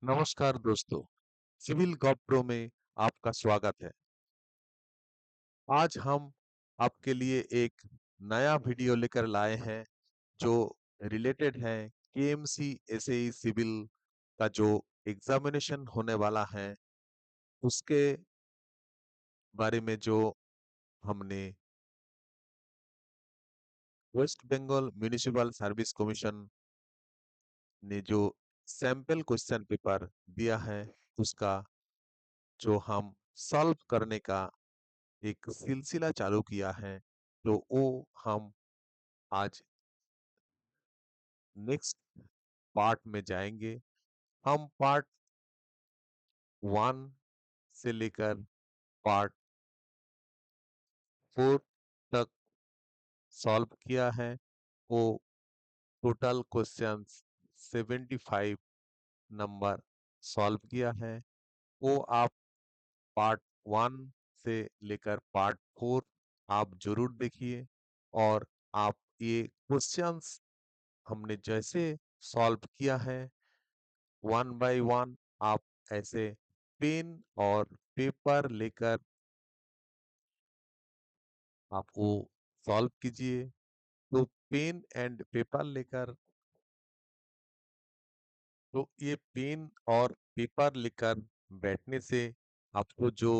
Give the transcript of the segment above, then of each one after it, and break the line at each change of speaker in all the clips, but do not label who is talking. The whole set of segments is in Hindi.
नमस्कार दोस्तों, सिविल गॉव प्रो में आपका स्वागत है। आज हम आपके लिए एक नया वीडियो लेकर लाए हैं जो रिलेटेड है केएमसी एसएई सिविल का जो एग्जामिनेशन होने वाला है उसके बारे में जो हमने West Bengal municipal service commission ने जो सैंपल क्वेश्चन पेपर दिया है उसका जो हम सॉल्व करने का एक सिलसिला चालू किया है तो वो हम आज नेक्स्ट पार्ट में जाएंगे। हम पार्ट 1 से लेकर पार्ट 4 तक सॉल्व किया है। वो टोटल क्वेश्चंस 75 नंबर सॉल्व किया है। वो आप पार्ट 1 से लेकर पार्ट 4 आप जरूर देखिए। और आप ये क्वेश्चंस हमने जैसे सॉल्व किया है वन बाय वन आप ऐसे पेन और पेपर लेकर आप वो सॉल्व कीजिए। तो पेन एंड पेपर लेकर तो ये पेन और पेपर लेकर बैठने से आपको जो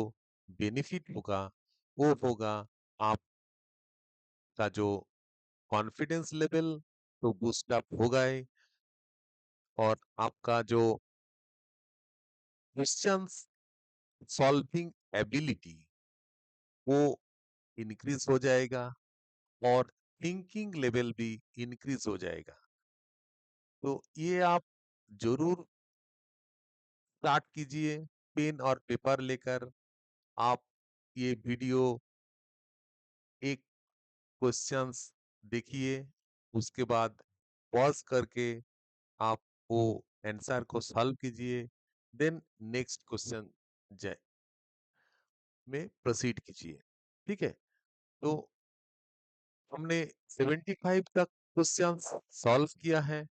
बेनिफिट होगा वो होगा आपका जो कॉन्फिडेंस लेवल तो बूस्ट अप होगा ही। और आपका जो क्वेश्चंस सॉल्विंग एबिलिटी वो इंक्रीज हो जाएगा और थिंकिंग लेवल भी इंक्रीज हो जाएगा। तो ये आप जरूर स्टार्ट कीजिए पेन और पेपर लेकर। आप ये वीडियो एक क्वेश्चंस देखिए, उसके बाद पॉज करके आप वो आंसर को सॉल्व कीजिए, देन नेक्स्ट क्वेश्चन जाए में प्रोसीड कीजिए। ठीक है, तो हमने 75 तक क्वेश्चंस सॉल्व किया है।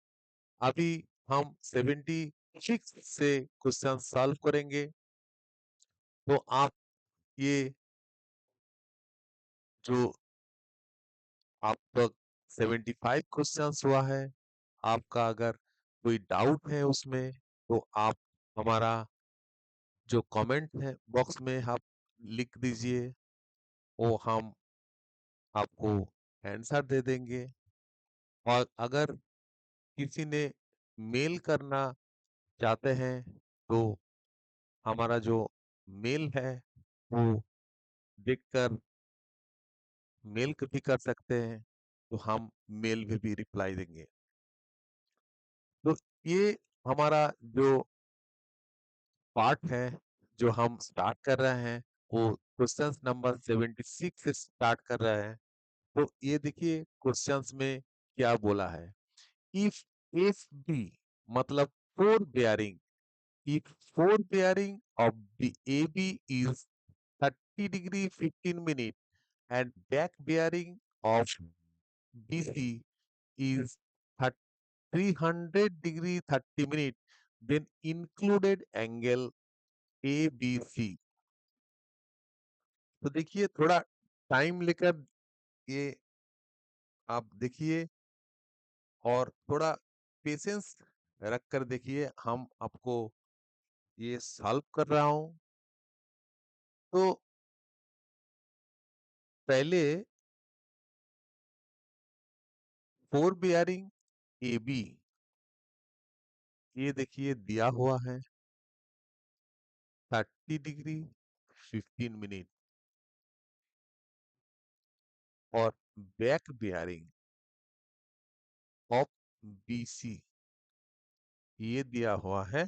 अभी हम 76 से क्वेश्चन सॉल्व करेंगे। तो आप ये जो आप तक 75 क्वेश्चंस हुआ है, आपका अगर कोई डाउट है उसमें तो आप हमारा जो कमेंट है बॉक्स में आप लिख दीजिए। वो हम आपको आंसर दे देंगे। और अगर किसी ने मेल करना चाहते हैं तो हमारा जो मेल है वो देखकर मेल भी कर सकते हैं, तो हम मेल में भी रिप्लाई देंगे। तो ये हमारा जो पार्ट है जो हम स्टार्ट कर रहे हैं वो क्वेश्चंस नंबर 76 से स्टार्ट कर रहे हैं। तो ये देखिए क्वेश्चंस में क्या बोला है। इफ एफ बी मतलब fore bearing, if fore bearing of the A B is 30 degree 15 minute and back bearing of BC is 300 degree 30 minute, then included angle ABC। तो देखिए थोड़ा टाइम लेकर ये आप देखिए और थोड़ा पेशेंस रख कर देखिए। हम आपको ये सॉल्व कर रहा हूं। तो पहले फोर बियरिंग ए बी ये देखिए दिया हुआ है 30 डिग्री 15 मिनट। और बैक बियरिंग ऑफ बीसी ये दिया हुआ है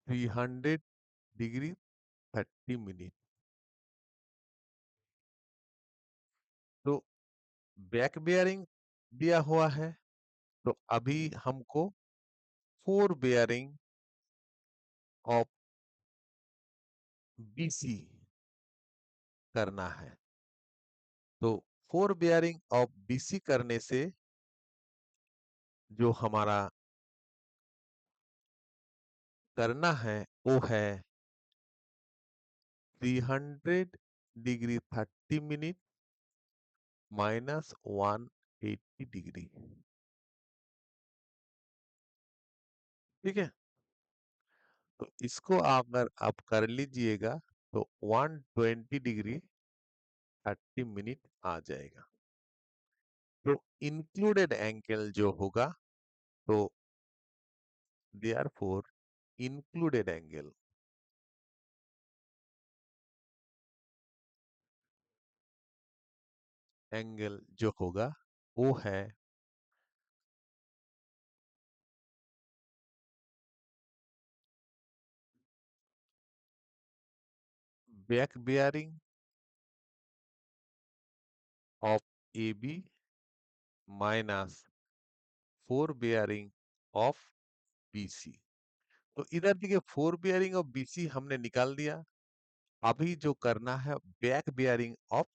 300 डिग्री 30 मिनट। तो बैक बियरिंग दिया हुआ है, तो अभी हमको फोर बियरिंग ऑफ बीसी करना है। तो फोर बियरिंग ऑफ बीसी करने से जो हमारा करना है वो है 300 डिग्री 30 मिनट -180 डिग्री। ठीक है, तो इसको अगर आप कर लीजिएगा तो 120 डिग्री 30 मिनट आ जाएगा। तो इंक्लूडेड एंगल जो होगा, तो देयरफॉर इंक्लूडेड एंगल एंगल जो होगा वो है back bearing of A B minus fore bearing of B C. तो इधर देखिए fore bearing of B C हमने निकाल दिया। अभी जो करना है back bearing of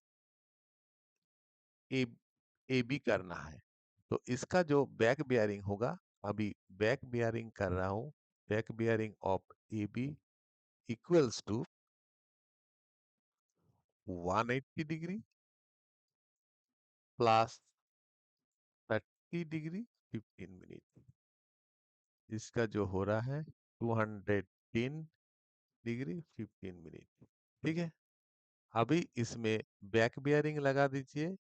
A A B करना है। तो इसका जो बैक बियरिंग होगा, अभी बैक बियरिंग कर रहा हूं। Back bearing of A B equals to 180 degree plus 30 degree 15 minute. इसका जो हो रहा है 210 डिग्री 15 मिनट। ठीक है, अभी इसमें बैक बियरिंग लगा दीजिए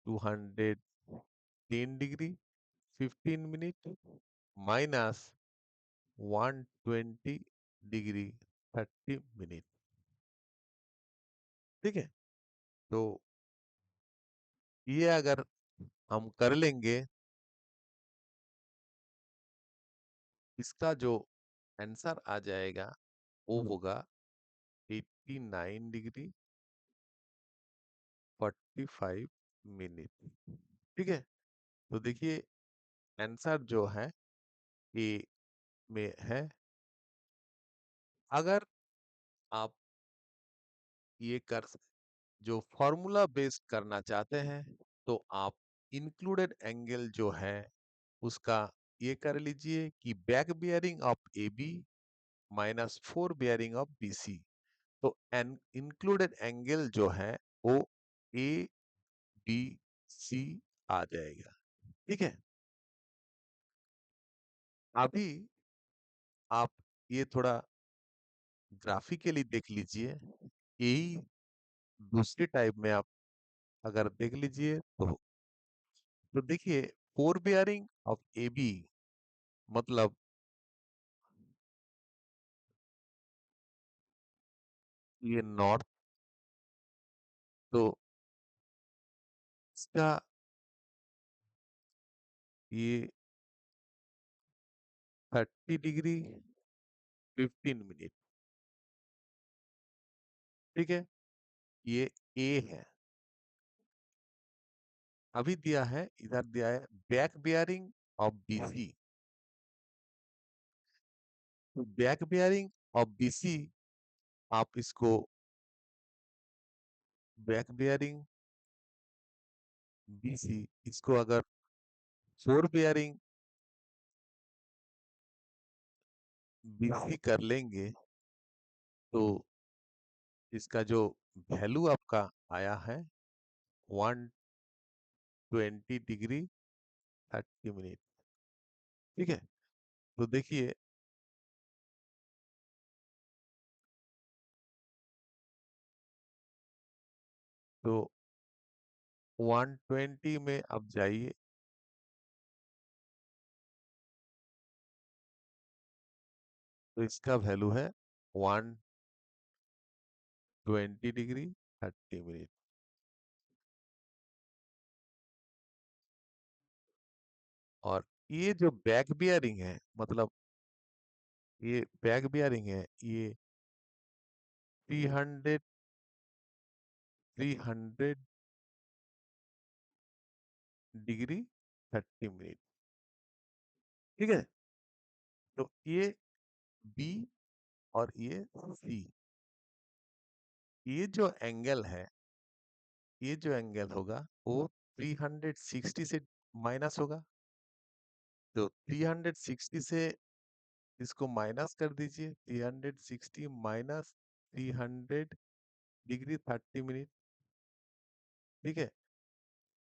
210 degree 15 minute minus 120 degree 30 minute. ठीक है, तो ये अगर हम कर लेंगे, इसका जो आंसर आ जाएगा वो होगा 89 डिग्री 45 मिनट। ठीक है, तो देखिए आंसर जो है ए में है। अगर आप ये कर जो फॉर्मूला बेस्ड करना चाहते हैं तो आप इंक्लूडेड एंगल जो है उसका ये कर लीजिए कि back bearing of A B minus fore bearing of B C. तो एन इंक्लूडेड एंगल जो है वो ए बी सी आ जाएगा। ठीक है, अभी आप ये थोड़ा ग्राफिकली देख लीजिए। यही दूसरी टाइप में आप अगर देख लीजिए तो देखिए fore bearing of A B मतलब ये नॉर्थ, तो इसका ये 30 डिग्री 15 मिनट। ठीक है, ये ए है। अभी दिया है, इधर दिया है बैक बियरिंग ऑफ बीसी। तो बैक बियरिंग ऑफ बीसी आप इसको बैक बियरिंग बीसी इसको अगर फोर बियरिंग बीसी कर लेंगे तो इसका जो वैल्यू आपका आया है 120 डिग्री 30 मिनट। ठीक है, तो देखिए तो 120 में अब जाइए तो इसका वैल्यू है 120 डिग्री 30 मिनट। और ये जो बैक बियरिंग है, मतलब ये बैक बियरिंग है, ये 300 डिग्री 30 मिनट। ठीक है, तो ये बी और ये सी, ये जो एंगल है, ये जो एंगल होगा वो 360 से माइनस होगा। तो 360 से इसको माइनस कर दीजिए, 360 माइनस 300 डिग्री 30 मिनट। ठीक है,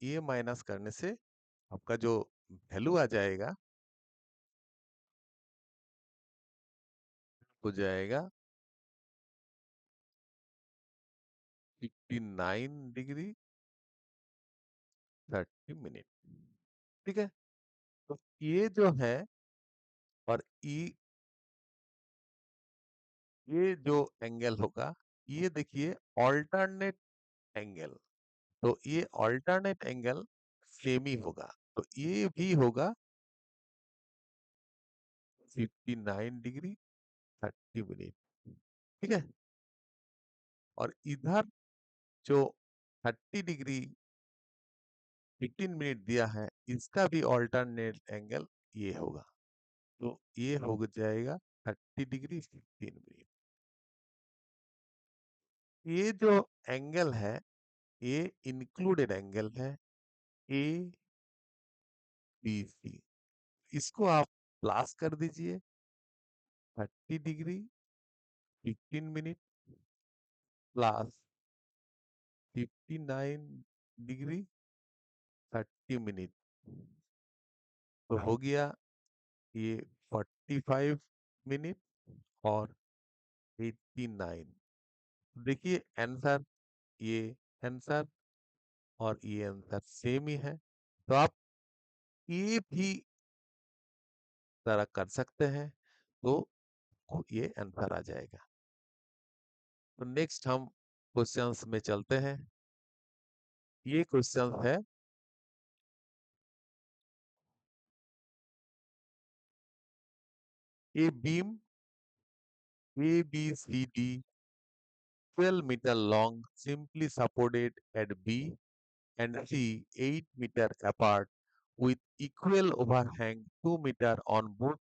ये माइनस करने से आपका जो वैल्यू आ जाएगा हो जाएगा 59 डिग्री 30 मिनट। ठीक है, तो ये जो है, और ये जो एंगल होगा, ये देखिए ऑल्टरनेट एंगल। तो ये ऑल्टरनेट एंगल सेम ही होगा, तो ये भी होगा 59 डिग्री 30 मिनट। ठीक है, और इधर जो 30 डिग्री 15 मिनट दिया है, इसका भी ऑल्टरनेट एंगल ये होगा। तो ये हो जाएगा 30 डिग्री 15 मिनट। ये जो एंगल है, ये इंक्लूडेड एंगल है, ए बी सी। इसको आप प्लस कर दीजिए, 30 degree 15 minute plus 59 degree 30 minute, तो हो गया ये 45 मिनट और 89। देखिए आंसर, ये आंसर और ये आंसर सेम ही है। तो आप ये भी तरह कर सकते हैं, तो ये आंसर आ जाएगा। तो नेक्स्ट हम क्वेश्चंस में चलते हैं। ये क्वेश्चन है, a beam A B C D 12 meter long simply supported at B and C 8 meter apart with equal overhang 2 meter on both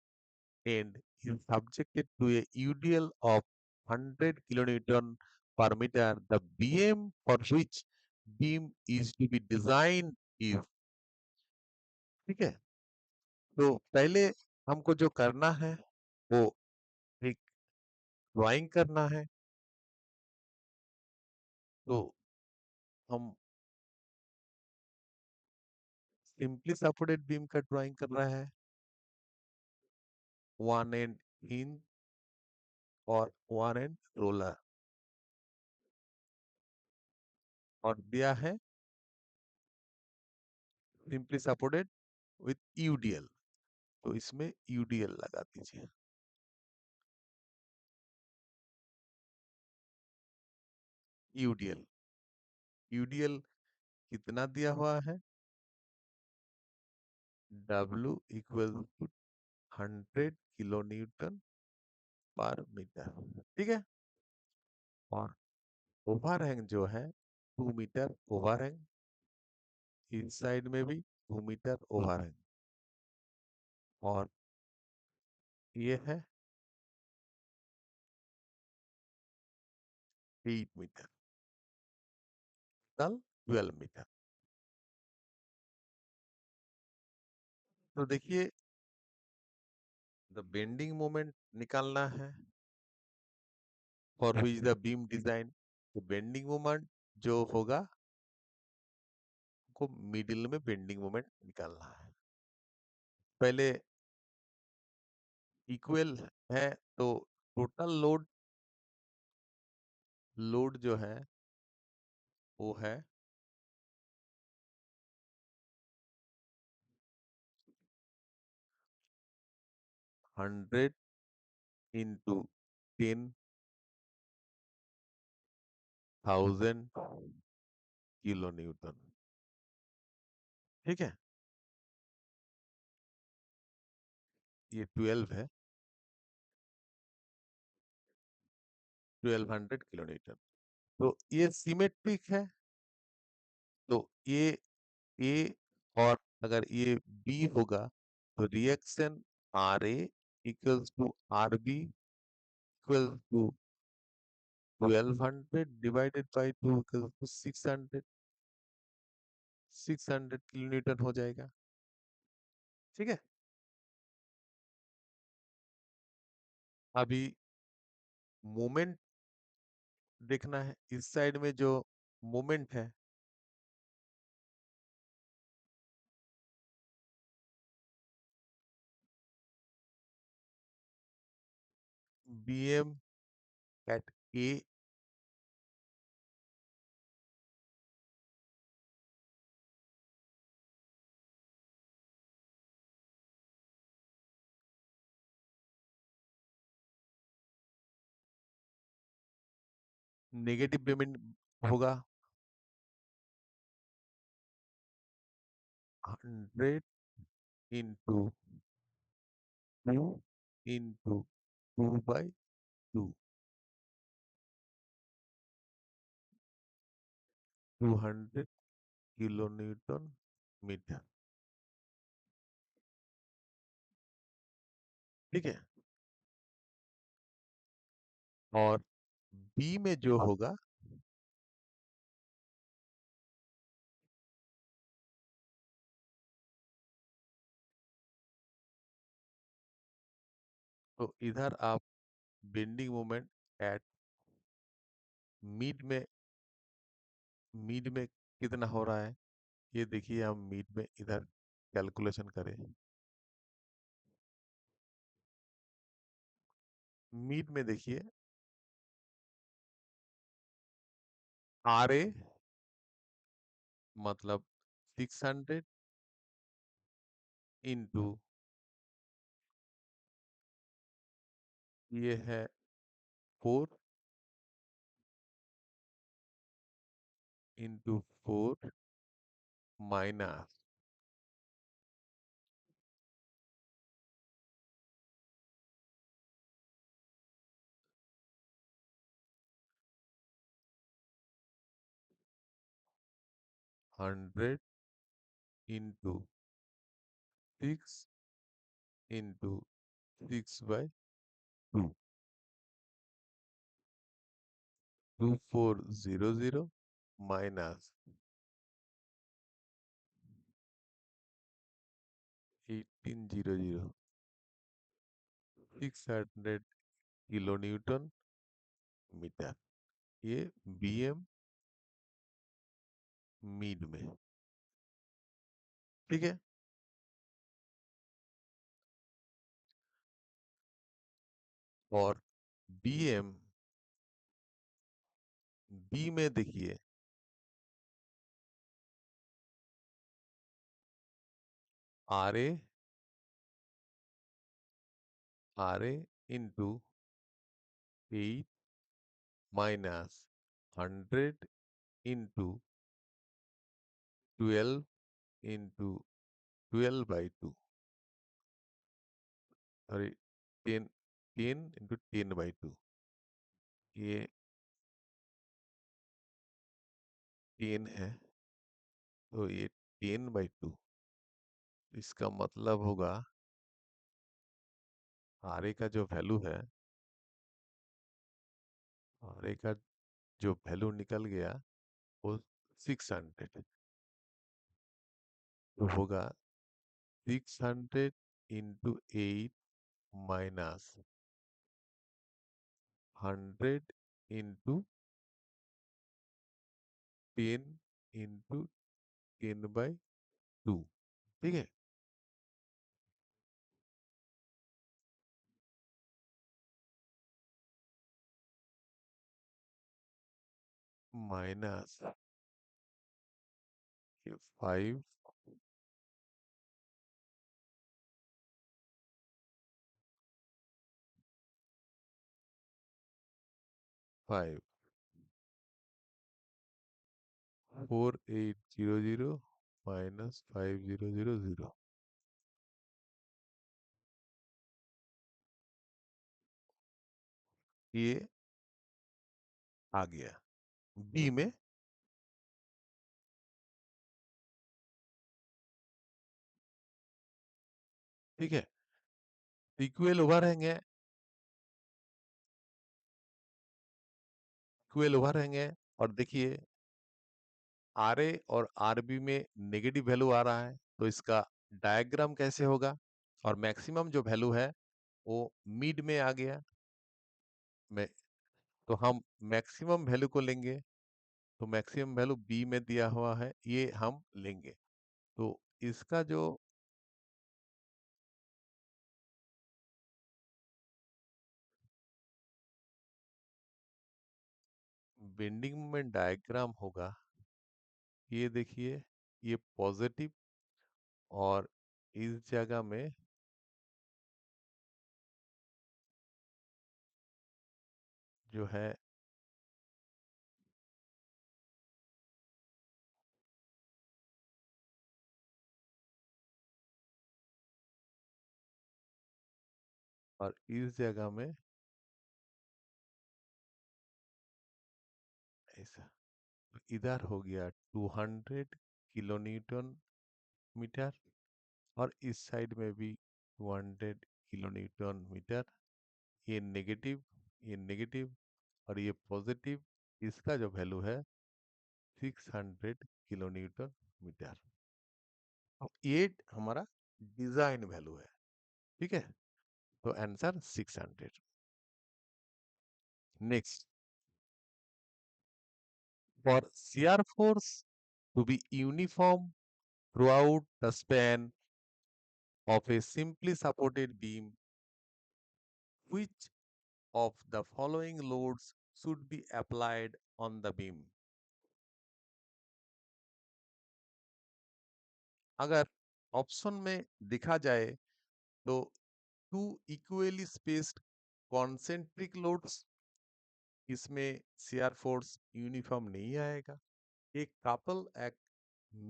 ends is subjected to a UDL of 100 kilonewton per meter. The BM for which beam is to be designed is। ठीक है, तो पहले हमको जो करना है वो एक ड्राइंग करना है। तो हम सिंपली सपोर्टेड बीम का ड्राइंग कर रहा है। वन एंड हिंज और वन एंड रोलर, और दिया है सिंपली सपोर्टेड विथ यूडीएल। तो इसमें यूडीएल लगा दीजिए। यूडीएल, यूडीएल कितना दिया हुआ है? W equal to 100 kilo newton पर मीटर। ठीक है, और ओवरहैंग जो है 2 मीटर ओवरहैंग, इस साइड में भी 2 मीटर ओवरहैंग, और ये है 8 मीटर, टोटल 12 मीटर। तो देखिए, द बेंडिंग मोमेंट निकालना है for which the beam design. तो बेंडिंग मोमेंट जो होगा, को मिडिल में बेंडिंग मोमेंट निकालना है। पहले इक्वल है, तो टोटल लोड, लोड जो है वो है 100 × 10,000 किलो न्यूटन। ठीक है, ये 12 है, 1200 किलो न्यूटन। तो ये सिमेट्रिक है। तो ये और अगर ये बी होगा, तो reaction R A equals to R B equal to 1200 divided by 2 equal to 600, 600 kilo newton हो जाएगा। ठीक है, अभी मोमेंट देखना है, इस साइड में जो मोमेंट है, B M at A, negative payment होगा 100 into 2 into 2/2, 200 kilo newton metre. ठीक है। और बी में जो होगा, तो इधर आप बेंडिंग मोमेंट एट मीड में कितना हो रहा है, ये देखिए, हम मीड में इधर कैलकुलेशन करें। मीड में देखिए, आर ए मतलब 600 इंटू, ये है 4 into 4 minus 100 into 6 into 6/2, 2400 minus 1800, 600 kilo newton metre, ये बीएम मीड में। ठीक है। और बीएम बी में देखिए, R A into 8 minus 100 into 12 into 12/2, sorry, 10 into 10/2, ये 10 है, तो ये 10/2, इसका मतलब होगा आर ए का जो वैल्यू है, आर ए का जो वैल्यू निकल गया वो 600, तो होगा 600 इंटू 8 माइनस 100 इंटू 10 इंटू 10/2। ठीक है। माइनस 5, 5, 4800 माइनस 5000, ये आ गया बी में। ठीक है। इक्वल ओवर रहेंगे। और देखिए, आर ए और आर बी में नेगेटिव वैल्यू आ रहा है, तो इसका डायग्राम कैसे होगा, और मैक्सिमम जो वैल्यू है वो मिड में आ गया। मैं तो हम मैक्सिमम वैल्यू को लेंगे, तो मैक्सिमम वैल्यू बी में दिया हुआ है, ये हम लेंगे। तो इसका जो बेंडिंग मोमेंट डायग्राम होगा, ये देखिए, ये पॉजिटिव, और इस जगह में जो है और इस जगह में ऐसा, तो इधर हो गया 200 किलो न्यूटन मीटर, और इस साइड में भी 200 किलो न्यूटन मीटर। ये नेगेटिव, ये नेगेटिव, और ये पॉजिटिव। इसका जो वैल्यू है 600 किलो न्यूटन मीटर। अब ये हमारा डिजाइन वैल्यू है, ठीक है। तो answer 600। Next, for shear force to be uniform throughout the span of a simply supported beam, which of the following loads should be applied on the beam? अगर ऑप्शन में दिखा जाए तो two equally spaced concentric loads, इसमें shear फोर्स यूनिफॉर्म नहीं आएगा। एक couple act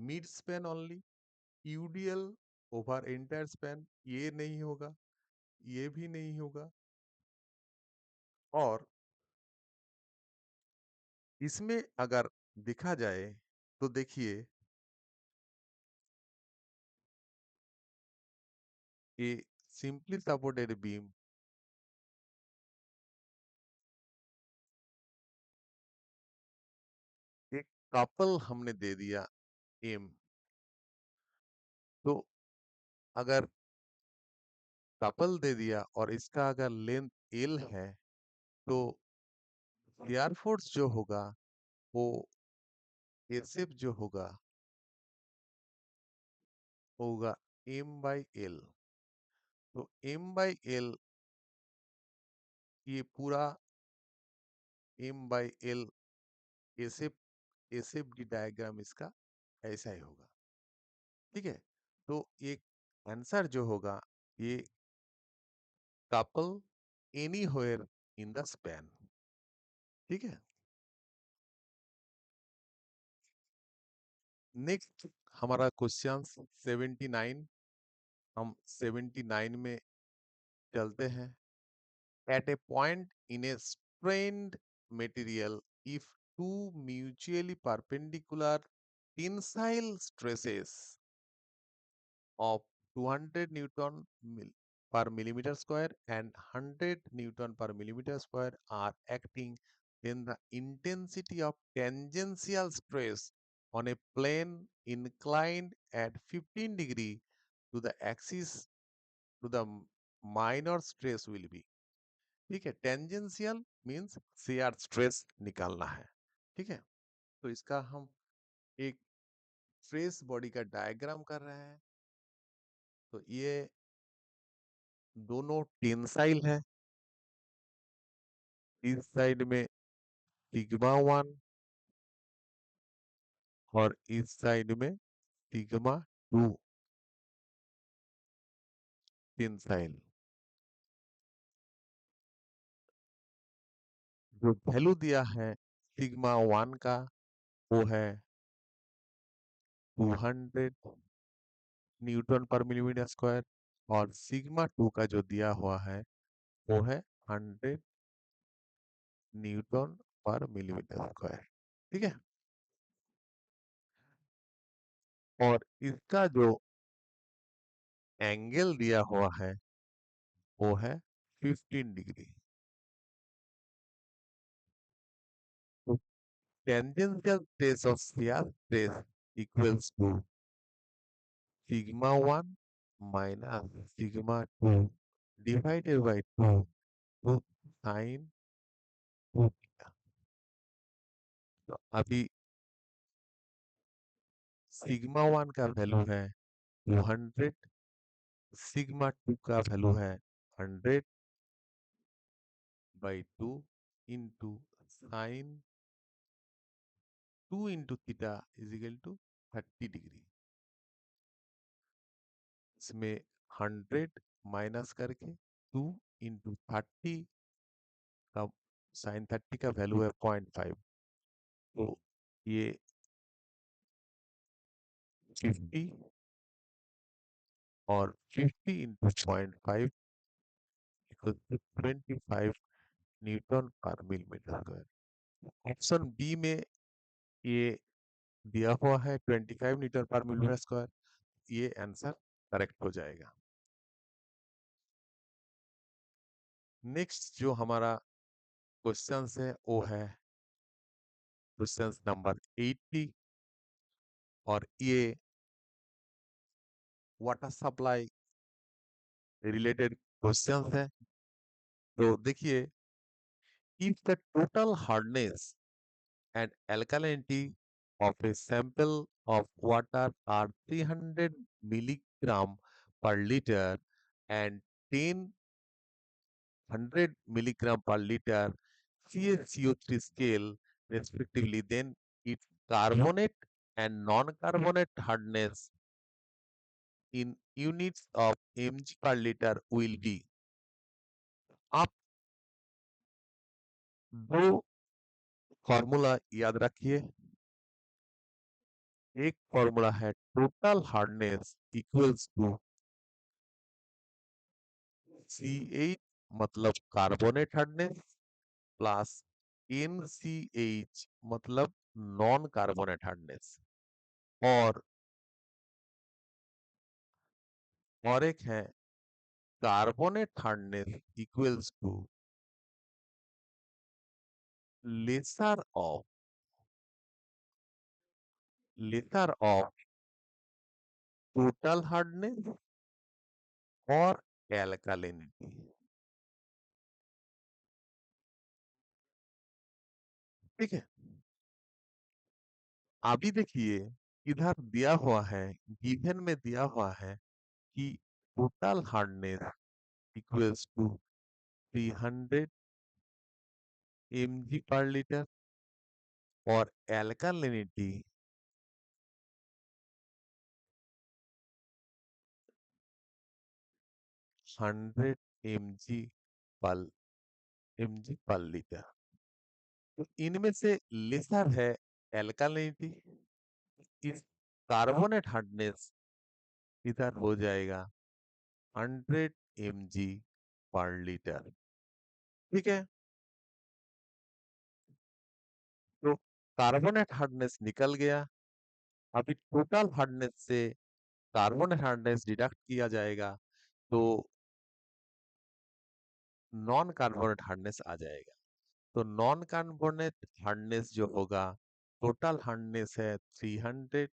mid span only, UDL over entire span, ये नहीं होगा, ये भी नहीं होगा। और इसमें अगर देखा जाए तो देखिए, ये सिंपली सपोर्टेड बीम, एक कपल हमने दे दिया एम, तो अगर कपल दे दिया और इसका अगर लेंथ एल है, तो एयर फोर्स जो होगा वो एसएफ जो होगा होगा एम बाई एल। तो एम बाई एल, ये पूरा M by L SF, SF D diagram इसका ऐसा ही होगा, ठीक है। तो एक आंसर जो होगा, ये couple any होयर in the span, ठीक है। नेक्स्ट हमारा क्वेश्चन 79, हम 79 में चलते हैं। At a point in a strained material, if two mutually perpendicular tensile stresses of 200 Newton per millimeter square and 100 Newton per millimeter square are acting, then the intensity of tangential stress on a plane inclined at 15 degree to the axis to the minor stress will be। ठीक है, टेंजेंशियल मीन्स शेयर स्ट्रेस निकालना है, ठीक है। तो इसका हम एक स्ट्रेस बॉडी का डायग्राम कर रहे हैं। तो ये दोनों टेंसाइल है, इस साइड में सिग्मा वन और इस साइड में सिग्मा टू टेंसाइल। जो वैल्यू दिया है सिग्मा वन का, वो है 200 न्यूटन पर मिलीमीटर स्क्वायर, और सिग्मा टू का जो दिया हुआ है वो है 100 न्यूटन पर मिलीमीटर स्क्वायर, ठीक है। और इसका जो एंगल दिया हुआ है वो है 15 डिग्री। तो tangential stress of shear stress equals to sigma one minus sigma two divided by two, तो साइन 2 थीटा। तो अभी सिग्मा 1 का वैल्यू है 200, सिग्मा 2 का वैल्यू है 100/2 into sine 2 into theta is equal to 30 degree. इसमें 100 माइनस करके 2 इंटू 30 का साइन 30 का वैल्यू है 0.5, तो ये 50 और 50 इंटू 0.5 इक्वल टू 25 न्यूटन पर मिलीमीटर स्क्वायर। ऑप्शन बी में ये दिया हुआ है 25 न्यूटन पर मिलीमीटर स्क्वायर, ये आंसर करेक्ट हो जाएगा। नेक्स्ट जो हमारा क्वेश्चन है वो है क्वेश्चन नंबर 80, और ये वाटर सप्लाई रिलेटेड क्वेश्चन है। तो देखिए, if the total hardness and alkalinity of a sample of water are 300 milligram per liter and 10 milligram per liter CaCO3 scale respectively, then its carbonate and non-carbonate hardness in units of mg per liter will be। आप दो फॉर्मूला याद रखिए। एक फॉर्मूला है total hardness equals to CH मतलब कार्बोनेट हार्डनेस प्लस NCH मतलब नॉन कार्बोनेट हार्डनेस, और एक है carbonate hardness equals to lesser of total hardness और एल्कालिनिटी। ठीक है, अभी देखिए, इधर दिया हुआ है, गिवन में दिया हुआ है कि total hardness equals to 300 mg पर लीटर और एल्कालिनिटी 100 mg पर लीटर। तो इनमें से लेसर है एल्कालिनिटी, इस कार्बोनेट हार्डनेस इधर हो जाएगा 100 mg पर लीटर। ठीक है, तो कार्बोनेट हार्डनेस निकल गया। अभी टोटल हार्डनेस से कार्बोनेट हार्डनेस डिडक्ट किया जाएगा, तो नॉन कार्बोनेट हार्डनेस आ जाएगा। तो नॉन कार्बोनेट हार्डनेस जो होगा, टोटल हार्डनेस है 300,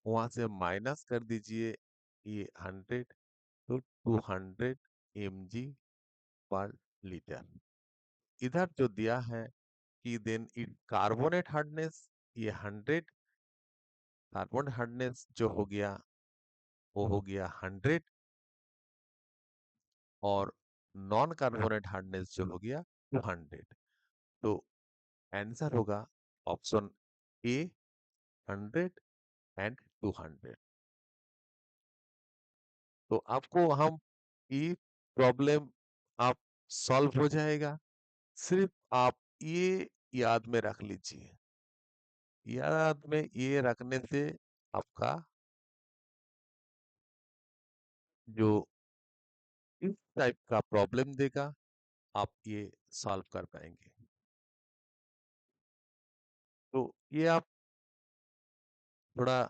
वहां से माइनस कर दीजिए ये 100, तो 200 mg पर लीटर। इधर जो दिया है कि देन इट कार्बोनेट हार्डनेस, ये 100, कार्बन हार्डनेस जो हो गया वो हो गया 100, और नॉन कार्बोनेट हार्डनेस जो हो गया 200। तो आंसर होगा ऑप्शन ए, 100 एंड 200। तो आपको हम ये प्रॉब्लम आप सॉल्व हो जाएगा। सिर्फ आप ये याद में रख लीजिए, याद में ये रखने से आपका जो इस टाइप का प्रॉब्लम देगा, आप ये सॉल्व कर पाएंगे। तो ये आप थोड़ा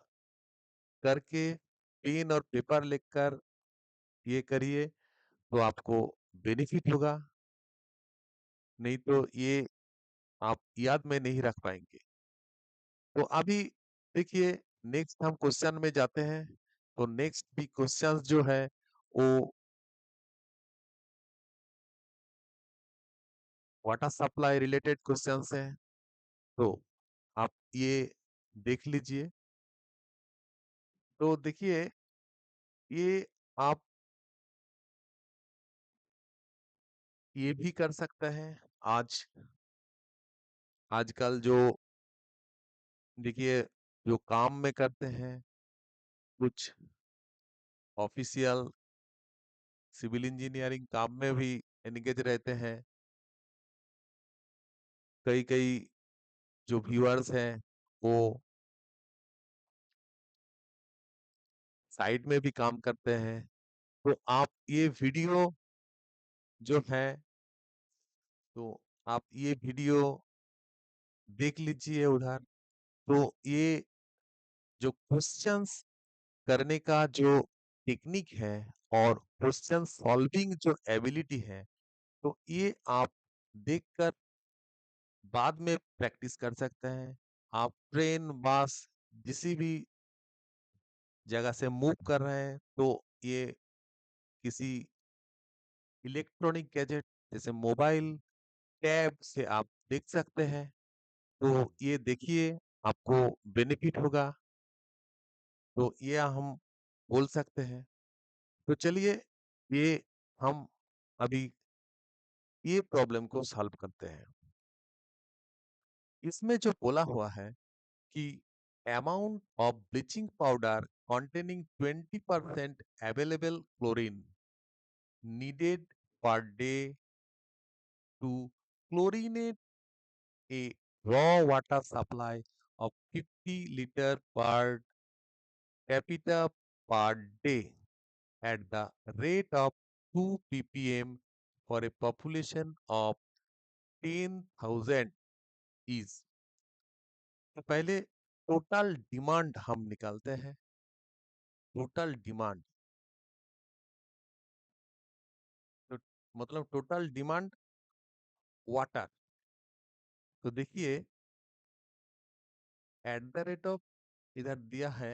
करके पेन और पेपर लेकर ये करिए, तो आपको बेनिफिट होगा, नहीं तो ये आप याद में नहीं रख पाएंगे। तो अभी देखिए, नेक्स्ट हम क्वेश्चन में जाते हैं। तो नेक्स्ट भी क्वेश्चन जो है वो वाटर सप्लाई रिलेटेड क्वेश्चंस हैं, तो आप ये देख लीजिए। तो देखिए, ये आप ये भी कर सकते हैं। आज आजकल जो देखिए, जो काम में करते हैं, कुछ ऑफिशियल सिविल इंजीनियरिंग काम में भी एंगेज रहते हैं। कई कई जो व्यूअर्स हैं, वो साइड में भी काम करते हैं। तो आप ये वीडियो जो है, तो आप ये वीडियो देख लीजिए उधर। तो ये जो क्वेश्चंस करने का जो टेक्निक है और क्वेश्चन सॉल्विंग जो एबिलिटी है, तो ये आप देखकर बाद में प्रैक्टिस कर सकते हैं। आप ट्रेन, बस, किसी भी जगह से मूव कर रहे हैं, तो ये किसी इलेक्ट्रॉनिक गैजेट जैसे मोबाइल, टैब से आप देख सकते हैं। तो ये देखिए, आपको बेनिफिट होगा। तो ये हम बोल सकते हैं। तो चलिए, ये हम अभी ये प्रॉब्लम को सॉल्व करते हैं। इसमें जो बोला हुआ है कि amount of bleaching powder containing 20% available chlorine needed per day to chlorinate a raw water supply of 50 liter per capita per day at the rate of 2 ppm for a population of 10,000 is। तो पहले टोटल डिमांड हम निकालते हैं। टोटल डिमांड, तो मतलब टोटल डिमांड वाटर। तो देखिए, एट द रेट ऑफ, इधर दिया है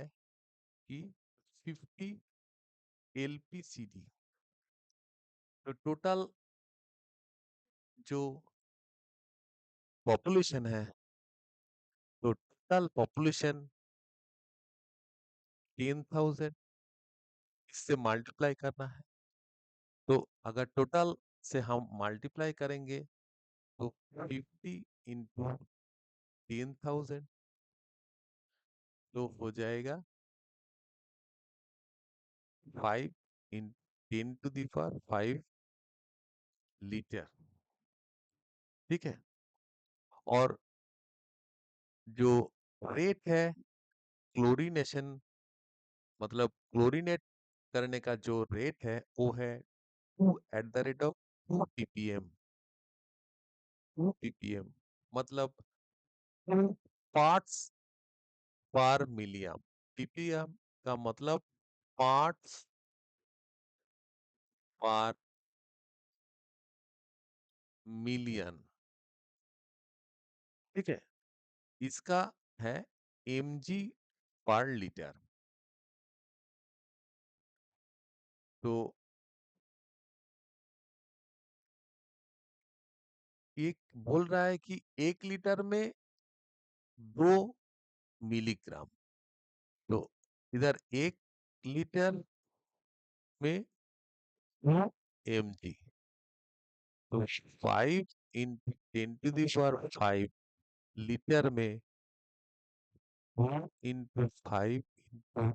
कि 50 LPCD। तो टोटल जो पॉपुलेशन है, तो टोटल पॉपुलेशन 10,000, इससे मल्टीप्लाई करना है। तो अगर टोटल से हम मल्टीप्लाई करेंगे, तो 50 इंटू 10,000, तो हो जाएगा 5 इन 10 to the power 5 लीटर। ठीक है। और जो रेट है क्लोरीनेशन, मतलब क्लोरीनेट करने का जो रेट है, वो है 2 at the rate of 2 ppm। 2 ppm मतलब 2 पार्ट्स पर मिलियन। ppm का मतलब पार्ट्स पर मिलियन। ठीक है। इसका है mg पर लीटर। तो एक बोल रहा है कि 1 लीटर में 2 मिलीग्राम। तो इधर 1 लीटर में 2 mg, तो 5 × 10 to the power 5 लीटर में 2 × 5 ×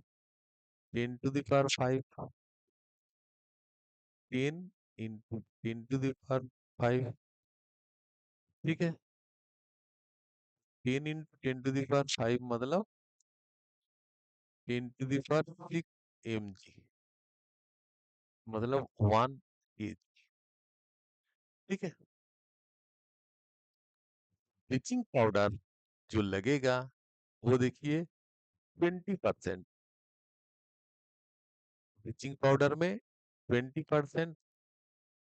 10 to the power 5, 10 × 10 to the power 5। ठीक है। 10 × 10 to the power 5 मतलब 10 to the power 6 mg, मतलब 1 kg। ठीक है। ब्लीचिंग पाउडर जो लगेगा, वो देखिए 20%। ब्लीचिंग पाउडर में 20%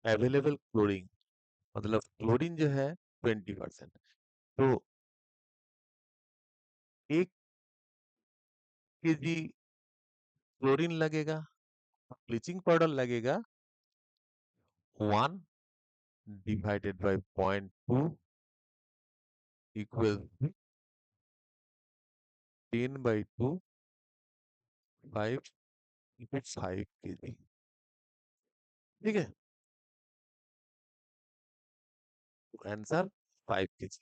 अवेलेबल क्लोरीन, मतलब क्लोरीन जो है 20%। तो 1 kg क्लोरीन लगेगा, ब्लीचिंग पाउडर लगेगा 1 divided by 0.2 equals 10/2 5 into 5 kg। ठीक है, आंसर 5 kg।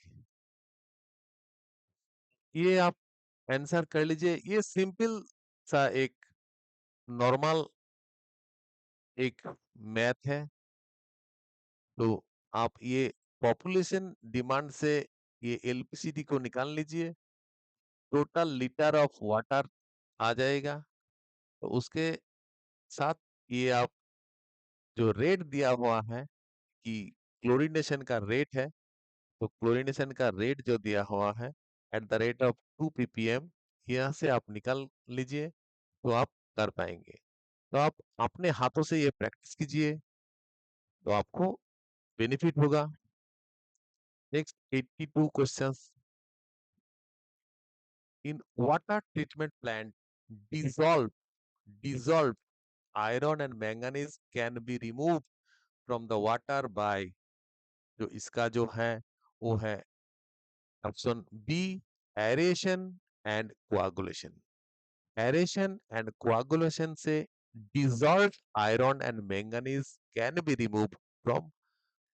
ये आप आंसर कर लीजिए। ये सिंपल सा एक नॉर्मल एक मैथ है। तो आप ये पॉपुलेशन डिमांड से ये एलपीसीडी को निकाल लीजिए। टोटल लीटर ऑफ वाटर आ जाएगा। तो उसके साथ ये आप जो रेट दिया हुआ है कि क्लोरीनेशन का रेट है, तो क्लोरीनेशन का रेट जो दिया हुआ है at the rate of 2 ppm, यहाँ से आप निकाल लीजिए तो आप कर पाएंगे। तो आप अपने हाथों से ये प्रैक्टिस कीजिए तो आपको बेनिफिट होगा। Next 82 questions. In water treatment plant dissolved dissolved iron and manganese can be removed from the water by, जो इसका जो है वो है option B, aeration and coagulation. Aeration and coagulation से dissolved iron and manganese can be removed from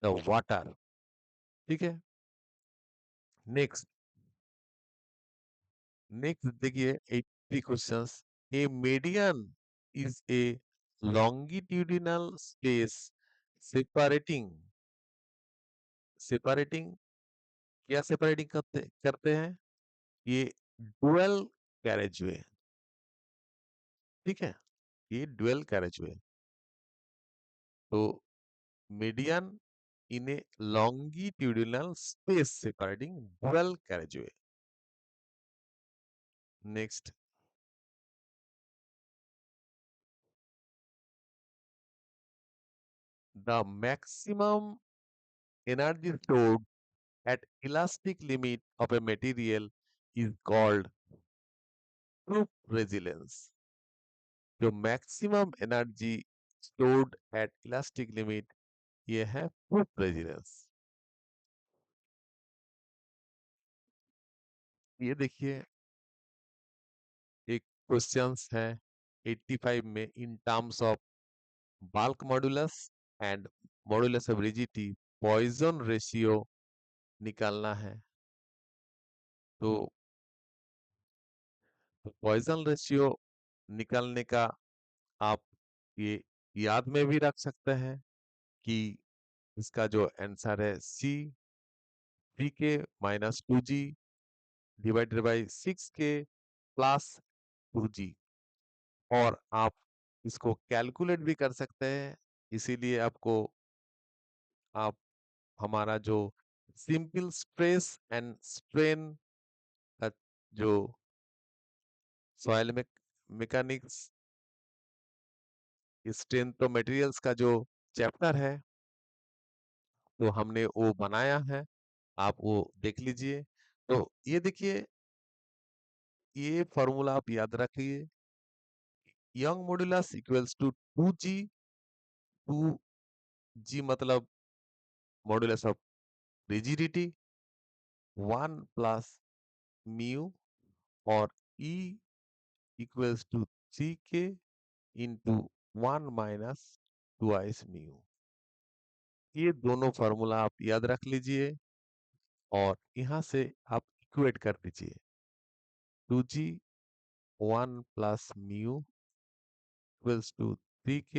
the water। ठीक है, नेक्स्ट नेक्स्ट देखिए 80 questions. A median is a longitudinal space separating separating क्या सेपरेटिंग करते करते हैं? ये डुअल कैरेजवे। ठीक है, ये डुअल कैरेजवे। तो median in A longitudinal space separating dual carriageway। Next, the maximum energy stored at elastic limit of a material is called proof resilience। जो maximum energy stored at elastic limit, ये है proof resilience। ये देखिए एक क्वेश्चंस है 85 में, in terms of bulk modulus and modulus of rigidity Poisson ratio निकालना है। तो पॉइजन रेशियो निकालने का आप ये याद में भी रख सकते हैं कि इसका जो आंसर है C3k - 2g divided by 6k +2g। और आप इसको कैलकुलेट भी कर सकते हैं। इसीलिए आपको आप हमारा जो सिंपल स्ट्रेस एंड स्ट्रेन का जो सॉइल में मैकेनिक्स स्ट्रेंथ ऑफ मटेरियल्स का जो चैप्टर है, तो हमने वो बनाया है, आप वो देख लीजिए। तो ये देखिए, ये फॉर्मूला आप याद रखिए। Young modulus equals to 2g। 2g मतलब मॉडुलस ऑफ रिजिडिटी 1 + म्यू, और E equals to 3k into 1 - 2 mu. ये दोनों फॉर्मूला आप याद रख लीजिए और यहाँ से आप इक्वेट कर दीजिए। 2g 1 + mu equals to 3k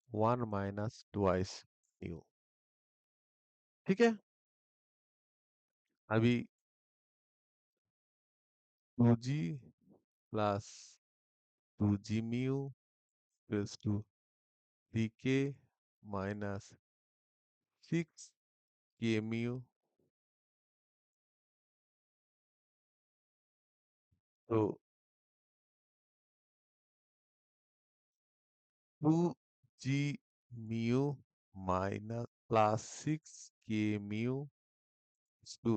1 - 2 mu. ठीक है, अभी 2g + 2g mu equals to 3k - 6k mu. तो 2g mu minus +6k mu two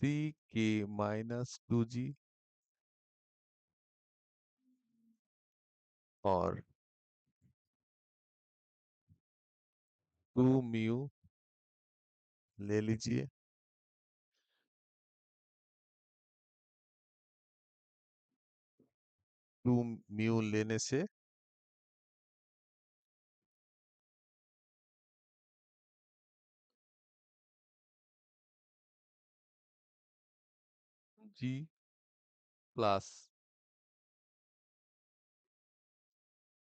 3k - 2g, और 2 म्यू ले लीजिए। 2 म्यू लेने से जी प्लस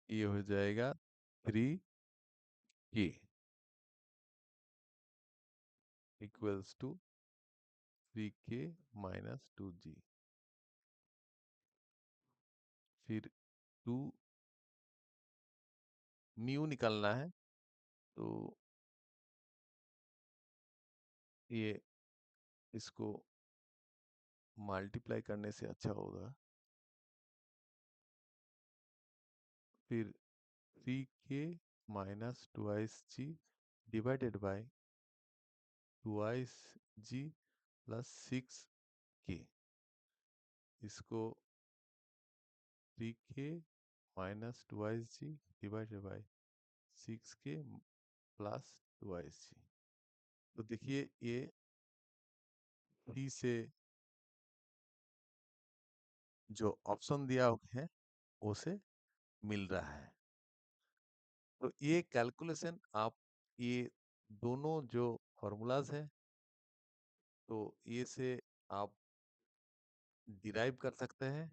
ये हो जाएगा 3k equals to 3k minus 2g। फिर 2 म्यू निकलना है, तो ये इसको मल्टीप्लाई करने से अच्छा होगा। फिर 3k minus twice G divided by twice G plus 6k। इसको 3k minus twice G divided by 6k plus twice G. तो देखिए ये सी से जो ऑप्शन दिया है उसे मिल रहा है। तो ये कैलकुलेशन आप ये दोनों जो फॉर्मूलाज है, तो ये से आप डिराइव कर सकते हैं।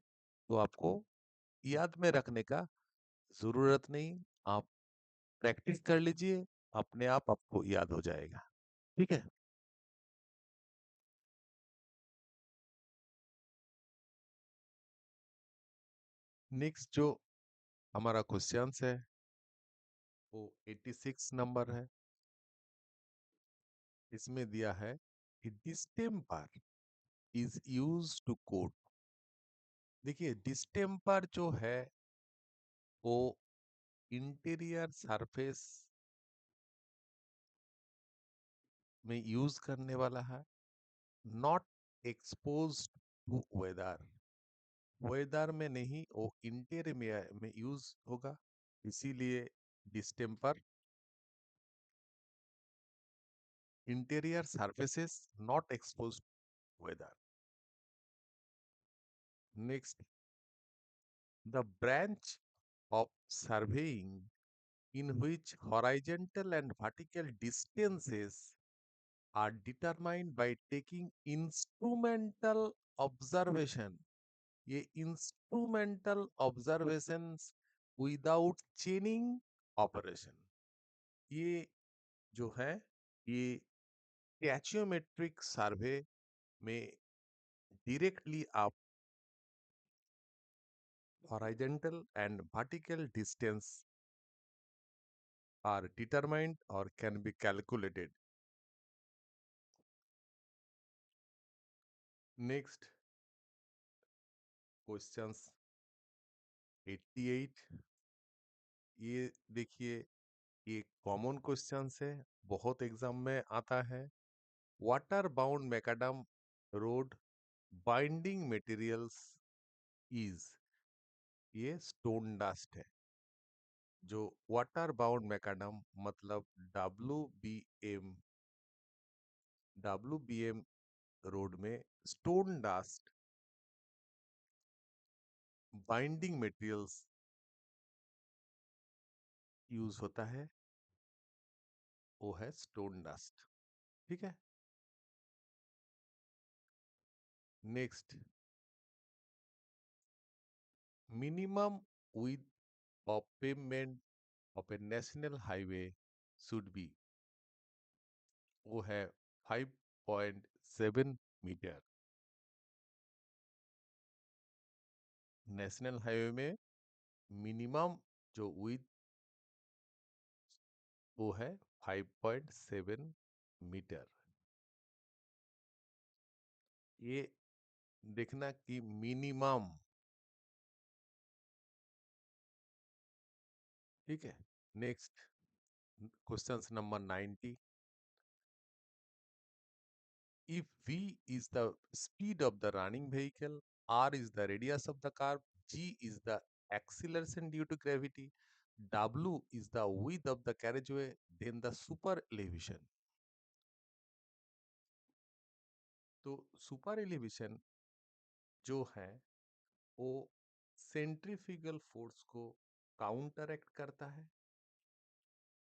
तो आपको याद में रखने का जरूरत नहीं, आप प्रैक्टिस कर लीजिए, अपने आप आपको याद हो जाएगा। ठीक है। नेक्स्ट जो हमारा क्वेश्चन है वो 86 नंबर है। इसमें दिया है कि distemper is use to coat. देखिए डिस्टेम्पर जो है वो इंटीरियर सरफेस में यूज करने वाला है, not expose to weather. Weather में नहीं, वो इंटीरियर में यूज होगा, इसीलिए distemper interior surfaces not expose weather. Next, the branch of surveying in which horizontal and vertical distances are determined by taking instrumental observation। ये instrumental observations without chaining operation, ये जो है ये टैचियोमेट्रिक सर्वे में डायरेक्टली आप horizontal and vertical distance are determined or can be calculated। Next, questions 88। ये देखिए ये कॉमन क्वेश्चंस है, बहुत एग्जाम में आता है। Water bound macadam road binding materials is, ये स्टोन डस्ट है। जो वाटर बाउंड मैकाडम मतलब डब्ल्यू बी एम रोड में stone dust binding materials use होता है, वो है स्टोन डस्ट। ठीक है। Next, minimum width of payment of A national highway should be, वो है 5.7 मीटर। नेशनल हाईवे में मिनिमम जो विथ वो है 5.7 मीटर। ये देखना कि मिनिमम। ठीक है। Next, question number 90। If v is the speed of the running vehicle, r is the radius of the curve, g is the acceleration due to gravity, w is the width of the carriageway, then the super elevation।
तो सुपर एलिवेशन जो है वो सेंट्रीफ्यूगल फोर्स को काउंटरएक्ट करता है।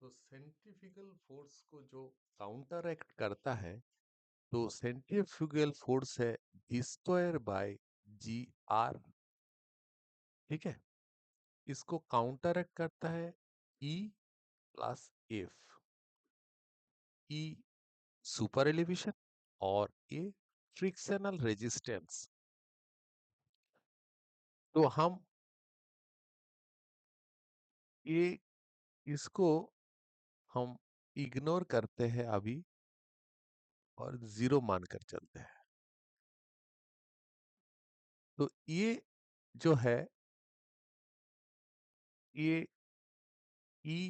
तो सेंट्रीफ्यूगल फोर्स को जो काउंटरएक्ट करता है, तो सेंट्रीफ्यूगल फोर्स है V² बाय G R। ठीक है, इसको काउंटरएक्ट करता है E+F। ई सुपर एलिवेशन और ए फ्रिक्शनल रेजिस्टेंस। तो हम ये इसको हम इग्नोर करते हैं अभी और जीरो मानकर चलते हैं। तो ये जो है ये ई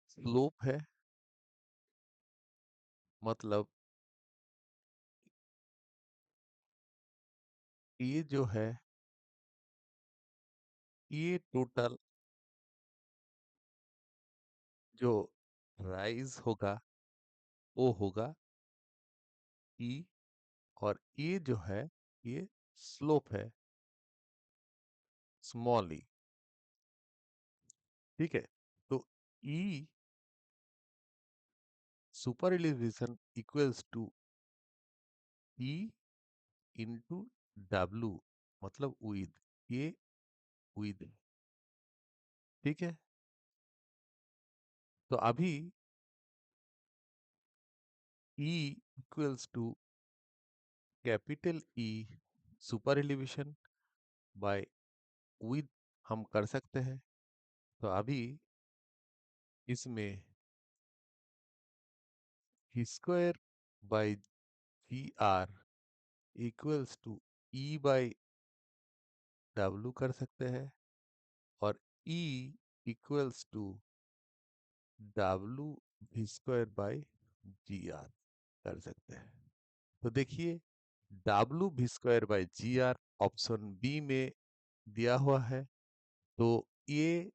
स्लोप है, मतलब ये जो है ये टोटल जो राइज होगा वो होगा ई, और ये जो है ये स्लोप है स्मॉल ई। ठीक है, तो E super elevation equals to E into W, मतलब विद, ये विद। ठीक है, तो अभी E equals to capital E super elevation by width हम कर सकते हैं। तो अभी इसमें square by G R equals to E by W कर सकते हैं, और ई इक्वल्स टू डब्लू भी स्क्वायर बाय जी आर कर सकते हैं। तो देखिए डब्लू भी square by G R option B में दिया हुआ है। तो ये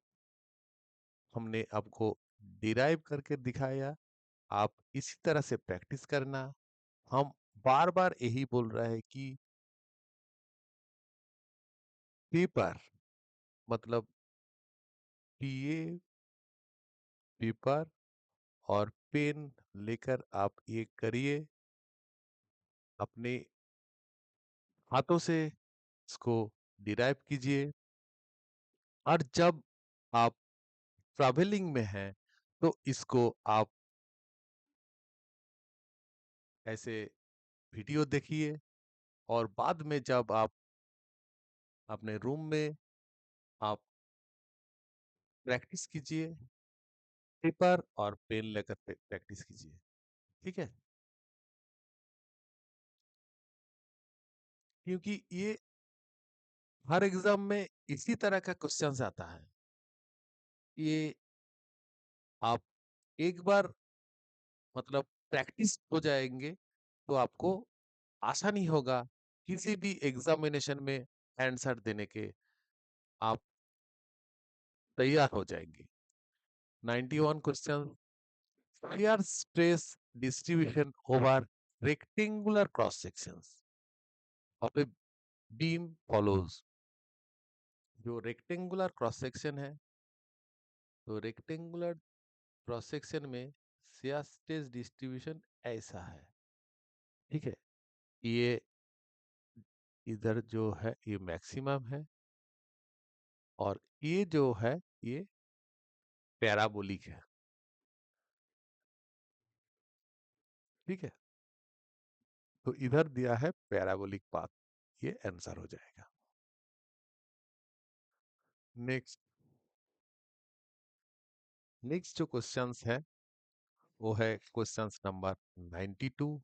हमने आपको डिराइव करके दिखाया, आप इसी तरह से प्रैक्टिस करना। हम बार बार यही बोल रहे हैं कि पेपर, मतलब पीए, पेपर और पेन लेकर आप ये करिए, अपने हाथों से इसको डिराइव कीजिए। और जब आप ट्रैवलिंग में हैं तो इसको आप ऐसे वीडियो देखिए, और बाद में जब आप अपने रूम में आप प्रैक्टिस कीजिए, पेपर और पेन लेकर प्रैक्टिस कीजिए। ठीक है, क्योंकि ये हर एग्जाम में इसी तरह का क्वेश्चन आता है। ये आप एक बार मतलब प्रैक्टिस हो जाएंगे तो आपको आसानी होगा किसी भी एग्जामिनेशन में आंसर देने के, आप तैयार हो जाएंगे। 91 question, shear stress distribution over rectangular cross sections of a beam follows। जो रेक्टेंगुलर क्रॉस सेक्शन है, तो रेक्टेंगुलर क्रॉस सेक्शन में shear stress डिस्ट्रीब्यूशन ऐसा है। ठीक है, ये इधर जो है ये मैक्सिमम है, और ये जो है ये पैराबोलिक है। ठीक है, तो इधर दिया है पैराबोलिक पाथ, ये आंसर हो जाएगा। नेक्स्ट नेक्स्ट जो क्वेश्चंस है वो है questions number 92।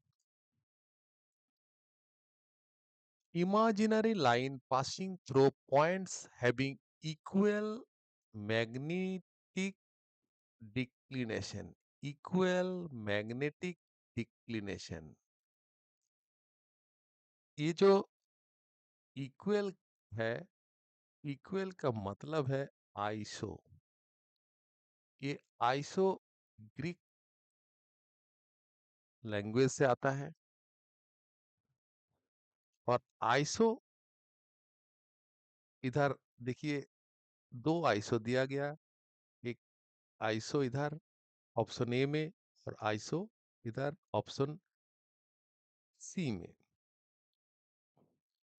Imaginary line passing through points having equal magnetic declination, equal magnetic declination। ये जो इक्वल है, इक्वल का मतलब है आइसो। ये आइसो ग्रीक लैंग्वेज से आता है। और आइसो इधर देखिए, दो आइसो दिया गया, एक आइसो इधर ऑप्शन ए में और आइसो इधर ऑप्शन सी में,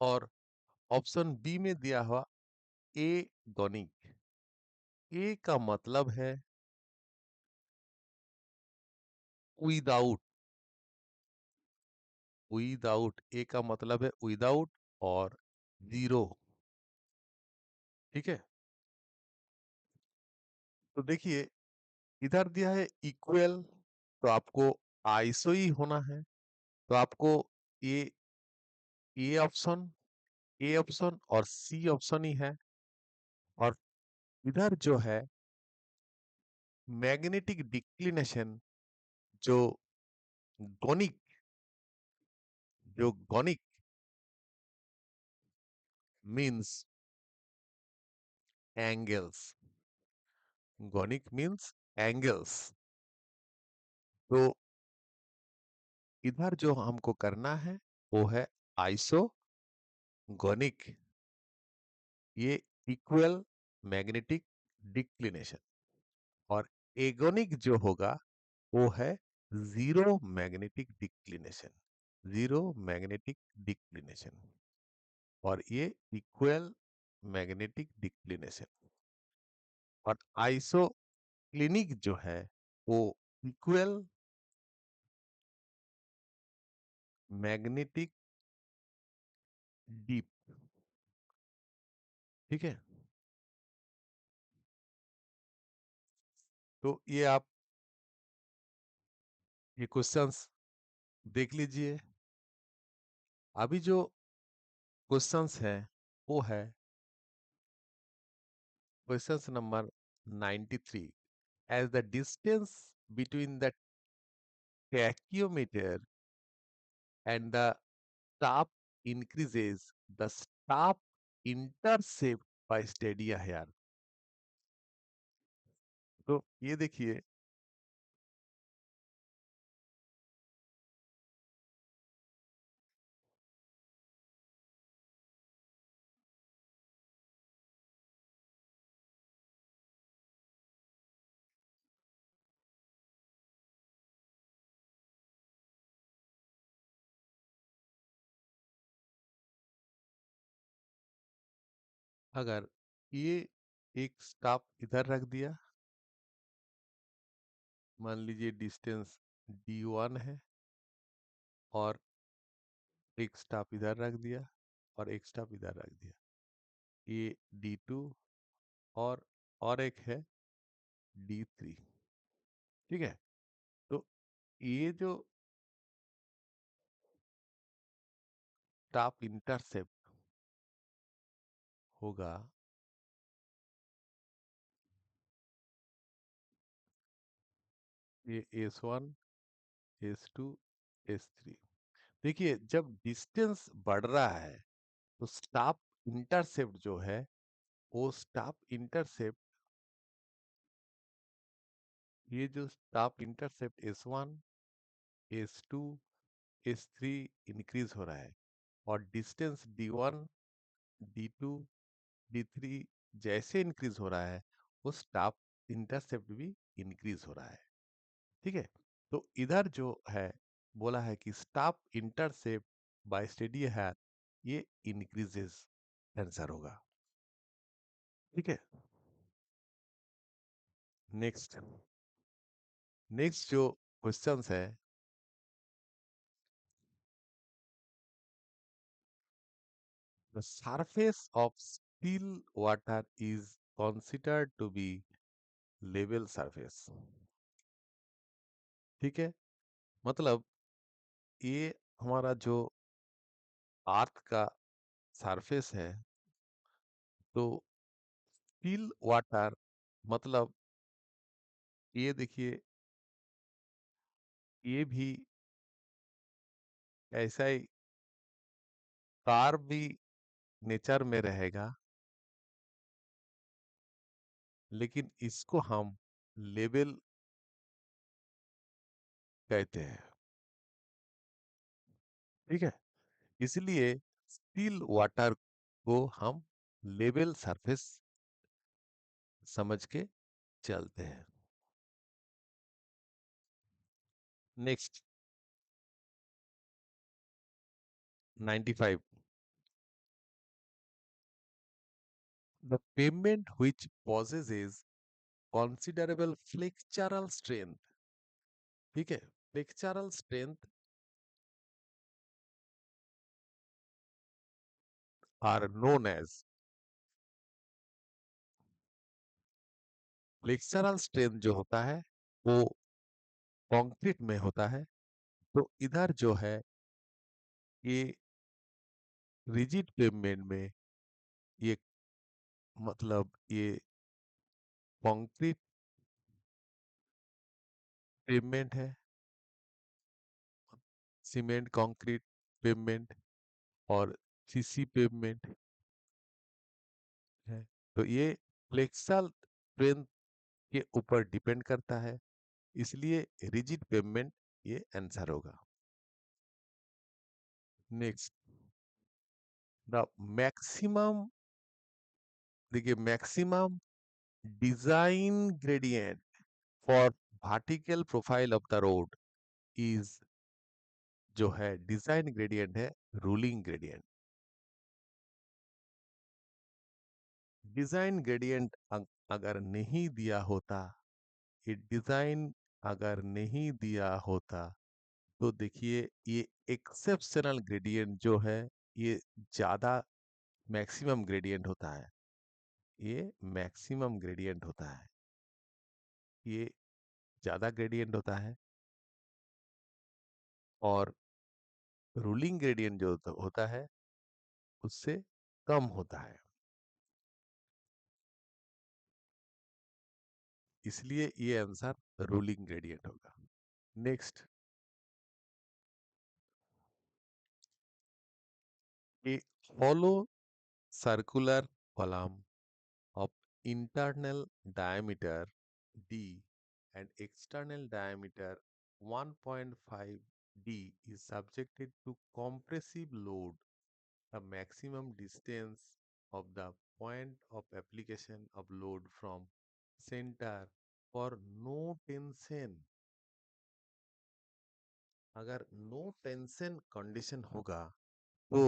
और ऑप्शन बी में दिया हुआ ए गॉनिक। ए का मतलब है विदाउट, विदाउट ए का मतलब है विदाउट और जीरो। ठीक है, तो देखिए इधर दिया है इक्वल, तो आपको आइसो ही होना है, तो आपको ये ए ऑप्शन, ए ऑप्शन और सी ऑप्शन ही है। और इधर जो है मैग्नेटिक डिक्लिनेशन, जो गॉनिक, जो गॉनिक मीन्स एंगल्स, गॉनिक मीन्स एंगल्स। तो इधर जो हमको करना है वो है आइसो गॉनिक, ये इक्वल मैग्नेटिक डिक्लिनेशन। और एगोनिक जो होगा वो है zero magnetic declination, zero magnetic declination. और ये इक्वल मैग्नेटिक डिक्लिनेशन। और आइसोक्लिनिक जो है वो इक्वल मैग्नेटिक डीप। ठीक है, तो ये आप ये क्वेश्चंस देख लीजिए। अभी जो क्वेश्चंस है वो है questions number 93। As the distance between the tachyometer and the staff increases, the staff intercept by steady here। तो ये देखिए, अगर ये एक स्टाफ इधर रख दिया, मान लीजिए डिस्टेंस d1 है, और एक स्टाफ इधर रख दिया और एक स्टाफ इधर रख दिया, ये d2, और एक है d3। ठीक है, तो ये जो स्टाफ इंटरसेप्ट होगा, ये S1, S2, S3। देखिए जब डिस्टेंस बढ़ रहा है तो स्टाफ इंटरसेप्ट जो है, वो स्टाफ इंटरसेप्ट, ये जो staff intercept S1, S2, S3 increase हो रहा है, और डिस्टेंस D1, D2, D3 जैसे इंक्रीज हो रहा है, वो स्टाफ इंटरसेप्ट भी इंक्रीज हो रहा है। ठीक है, तो इधर जो है बोला है कि स्टाफ इंटरसेप्ट बाय स्टेडी है, ये इंक्रीजेस आंसर होगा। ठीक है, नेक्स्ट, नेक्स्ट जो क्वेश्चंस है, the surface of still water is considered to be level surface. ठीक है, मतलब ये हमारा जो अर्थ का सरफेस है, तो स्टिल वाटर मतलब ये देखिए, ये भी ऐसा ही कार्ब भी नेचर में रहेगा, लेकिन इसको हम लेवल कहते हैं। ठीक है, इसलिए स्टिल वाटर को हम लेवल सरफेस समझ के चलते हैं। Next 95, the pavement which possesses considerable flexural strength, ठीक है, flexural strength are known as, flexural strength जो होता है वो कंक्रीट में होता है। तो इधर जो है ये रिजिड पेवमेंट में, ये मतलब ये कंक्रीट पेवमेंट है, सीमेंट कंक्रीट पेवमेंट और सीसी पेवमेंट है। तो ये फ्लेक्सरल स्ट्रेंथ के ऊपर डिपेंड करता है, इसलिए रिजिड पेवमेंट ये आंसर होगा। नेक्स्ट, द मैक्सिमम, देखिए maximum design gradient for vertical profile of the road is, जो है डिजाइन ग्रेडियंट है रूलिंग ग्रेडियंट। डिजाइन ग्रेडियंट अगर नहीं दिया होता, ये डिजाइन अगर नहीं दिया होता, तो देखिए ये एक्सेप्शनल ग्रेडियंट जो है ये ज्यादा मैक्सिमम ग्रेडियंट होता है, ये मैक्सिमम ग्रेडियंट होता है, ये ज्यादा ग्रेडियंट होता है। और रूलिंग ग्रेडियंट जो होता है उससे कम होता है, इसलिए ये आंसर रूलिंग ग्रेडियंट होगा। Next, A hollow circular column of internal diameter d and external diameter 1.5 d is subjected to compressive load. The maximum distance of the point of application of load from center for no tension, अगर नो टेंशन कंडीशन होगा तो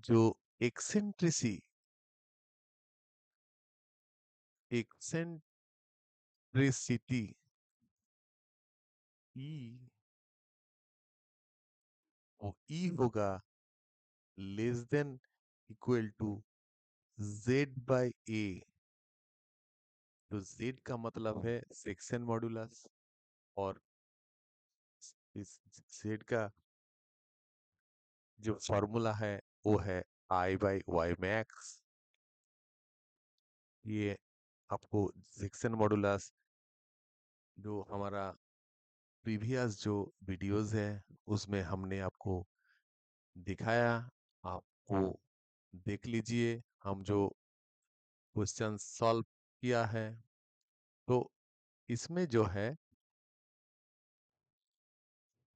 जो एक्सेंट्रिसी एक्सेंट्रिसिटी ई, वो ई होगा less than equal to Z by A. तो जेड का मतलब है सेक्शन मॉड्यूलस, और इस जेड का जो फॉर्मूला है वो है आई बाई वाई मैक्स। ये आपको सेक्शन मॉड्यूलस जो हमारा प्रीवियस जो वीडियोस है उसमें हमने आपको दिखाया, आप वो देख लीजिए, हम जो क्वेश्चन सॉल्व किया है। तो इसमें जो है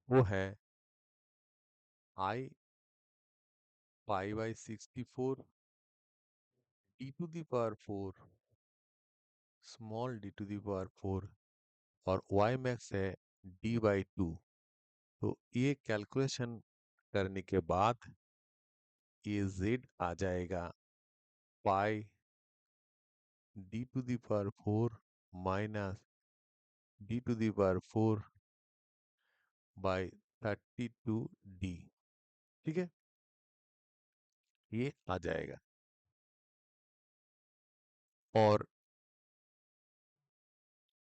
वो है I pi by 64 D to the power 4, small D to the power 4, और वाई मैक्स है डी बाई 2। तो ये कैलकुलेशन करने के बाद ये जेड आ जाएगा pi D to the power 4 minus D to the power 4 by 32 D, ठीक है, ये आ जाएगा। और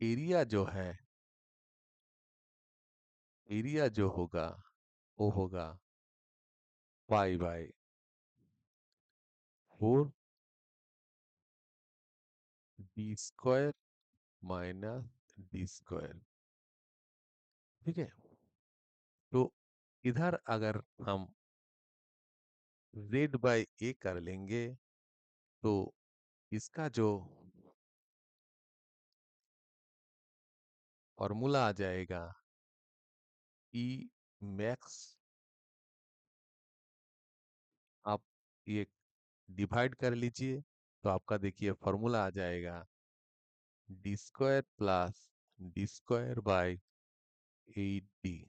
एरिया जो है, एरिया जो होगा वो होगा pi by 4 D square minus D square, ठीक है। तो इधर अगर हम जेड बाई ए कर लेंगे तो इसका जो फॉर्मूला आ जाएगा ई मैक्स ये डिवाइड कर लीजिए तो आपका देखिए फॉर्मूला आ जाएगा D square plus D square by 8d।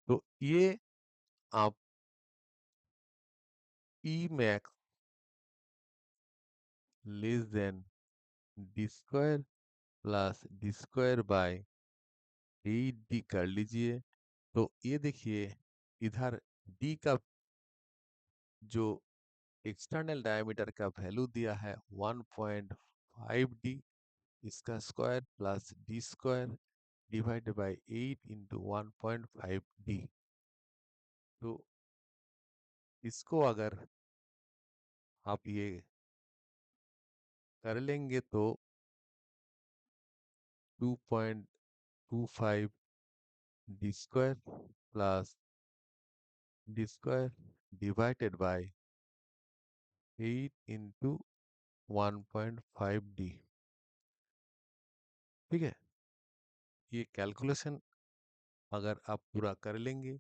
तो ये आप E max less than D square plus D square by 8d कर लीजिए। तो ये देखिए इधर d का जो एक्सटर्नल डायमीटर का वैल्यू दिया है 1.5d, इसका square plus D square divide by 8 into 1.5d। तो इसको अगर आप ये कर लेंगे तो 2.25 D square plus D square divided by 8 into 1.5d। ठीक है, ये कैलकुलेशन अगर आप पूरा कर लेंगे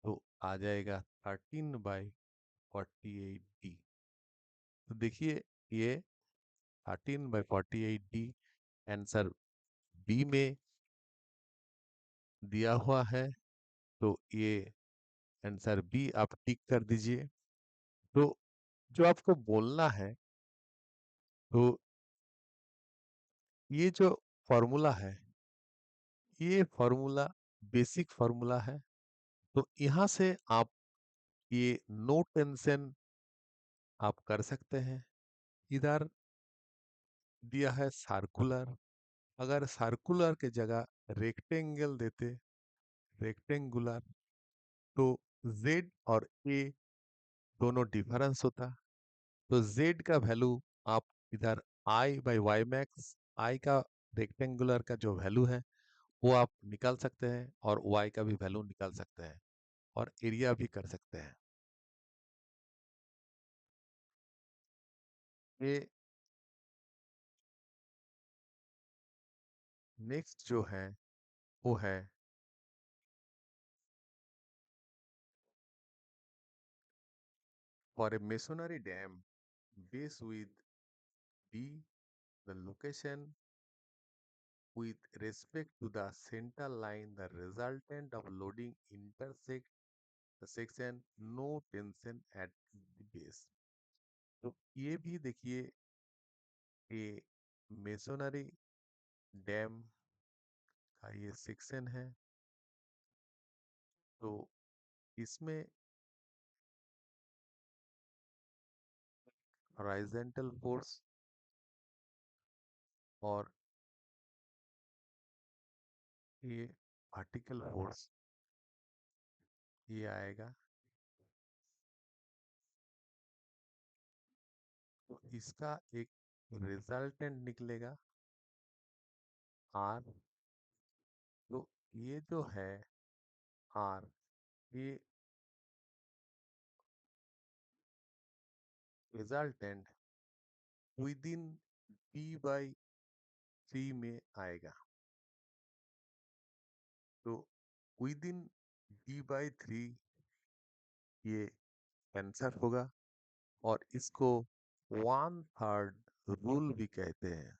तो आ जाएगा 13/48d। तो देखिए ये 13/48d आंसर बी में दिया हुआ है। तो ये आंसर बी आप टिक कर दीजिए। तो जो आपको बोलना है, तो ये जो फॉर्मूला है, ये फॉर्मूला बेसिक फॉर्मूला है। तो यहाँ से आप ये नो टेंशन आप कर सकते हैं। इधर दिया है सर्कुलर, अगर सर्कुलर के जगह रेक्टेंगल देते, रेक्टेंगुलर, तो z और a दोनों डिफरेंस होता। तो z का वैल्यू आप इधर i by Y max, i का रेक्टेंगुलर का जो वैल्यू है वो आप निकाल सकते हैं और y का भी वैल्यू निकाल सकते हैं और एरिया भी कर सकते हैं। ये नेक्स्ट जो है वो है for a masonry dam base with b, the location with respect to the center line, the resultant of loading intersect the section, no tension at the base। तो ये भी देखिए ये मेसोनरी डैम का ये सेक्शन है। तो इसमें हॉरिजॉन्टल फोर्स और ये वर्टिकल फोर्स ये आएगा। तो इसका एक रिजल्टेंट निकलेगा आर। तो ये जो है आर, ये रिजल्टेंट विद इन p/3 में आएगा। तो विद इन p/3 ये आंसर होगा और इसको 1/3 रूल भी कहते हैं।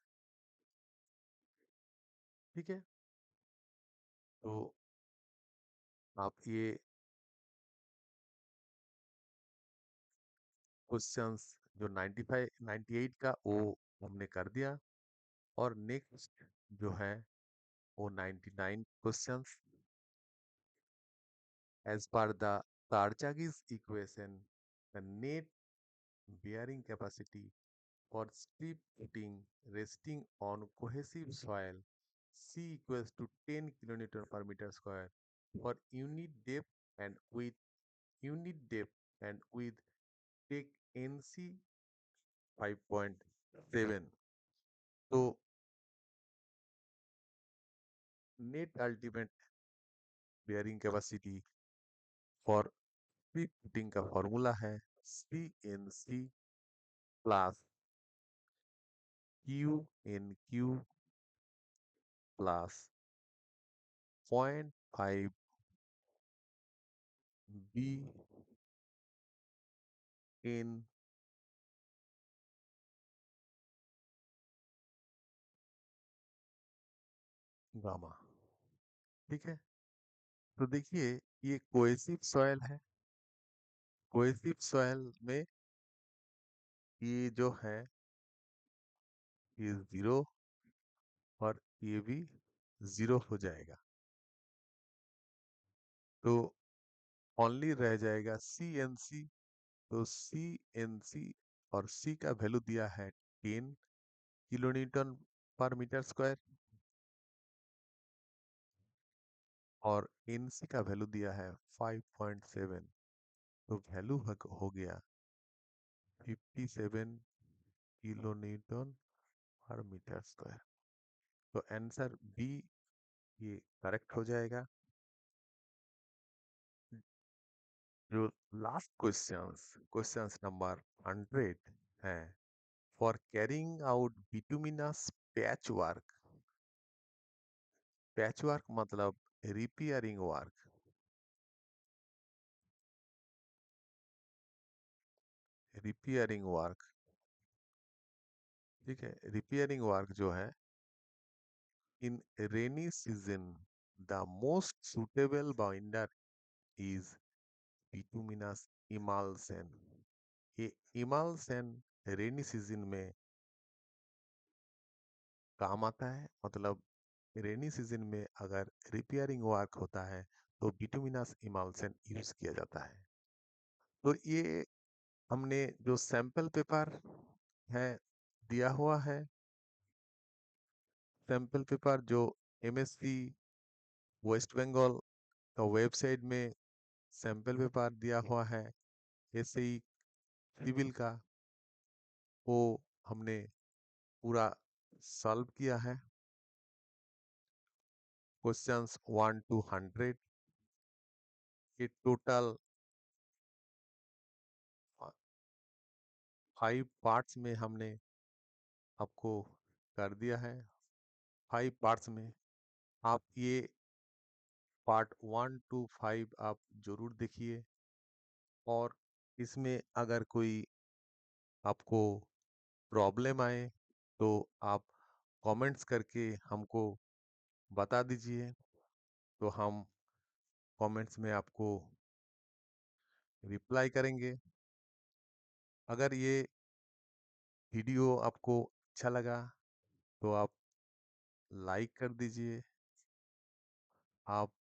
ठीक है, तो आप ये क्वेश्चंस जो 95 98 का वो हमने कर दिया। और नेक्स्ट जो है वो 99 questions. As per the Terzaghi's equation, the net bearing capacity for strip footing resting on cohesive soil C equals to 10 kilonewton per meter square for unit depth and with take NC 5.7। तो net ultimate bearing capacity for strip fitting का फॉर्मूला है CNC plus QNQ plus 0.5 B
इन गामा। ठीक है, तो देखिए ये कोएसिव सॉइल है। कोएसिव सॉइल में ये जो है ये जीरो और ये भी जीरो हो जाएगा, तो ओनली रह जाएगा सी एन सी। तो सी एन सी और सी का वैल्यू दिया है 10 किलो न्यूटन पर मीटर स्क्वायर, और एन सी का वैल्यू दिया है 5.7। तो वैल्यू हो गया 57 किलो न्यूटन पर मीटर स्क्वायर। तो आंसर बी ये करेक्ट हो जाएगा। जो लास्ट क्वेश्चंस नंबर 100 है, for carrying out bituminous patch work. Patch work मतलब रिपेयरिंग वर्क। रिपेयरिंग वर्क, ठीक है, रिपेयरिंग वर्क जो है in rainy season the most suitable binder is bituminous emulsion. ये इमल्सन रेनी सीजन में काम आता है, मतलब रेनी सीजन में अगर रिपेयरिंग वर्क होता है तो बिटुमिनस इमल्सन यूज किया जाता है। तो ये हमने जो सैंपल पेपर है दिया हुआ है, सैंपल पेपर जो एमएससी वेस्ट बंगाल का वेबसाइट में सैंपल पेपर दिया हुआ है एसई सिविल का, वो हमने पूरा सॉल्व किया है। क्वेश्चंस 1 to 100 के टोटल 5 पार्ट्स में हमने आपको कर दिया है। 5 पार्ट्स में आप ये पार्ट 1 to 5 आप जरूर देखिए, और इसमें अगर कोई आपको प्रॉब्लम आए तो आप कमेंट्स करके हमको बता दीजिए, तो हम कमेंट्स में आपको रिप्लाई करेंगे। अगर ये वीडियो आपको अच्छा लगा तो आप लाइक कर दीजिए। आप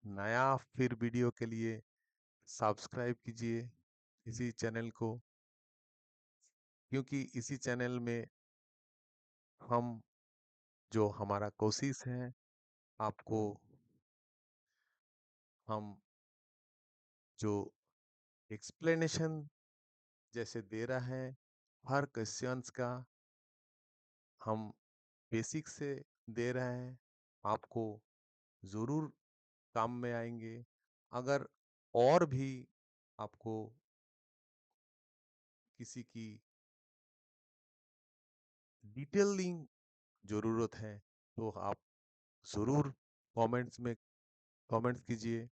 नया फिर वीडियो के लिए सब्सक्राइब कीजिए इसी चैनल को, क्योंकि इसी चैनल में हम जो हमारा कोशिश है आपको हम जो एक्सप्लेनेशन जैसे दे रहा है हर क्वेश्चंस का, हम बेसिक से दे रहे हैं, आपको ज़रूर काम में आएंगे। अगर और भी आपको किसी की डिटेलिंग ज़रूरत है तो आप ज़रूर कमेंट्स कीजिए,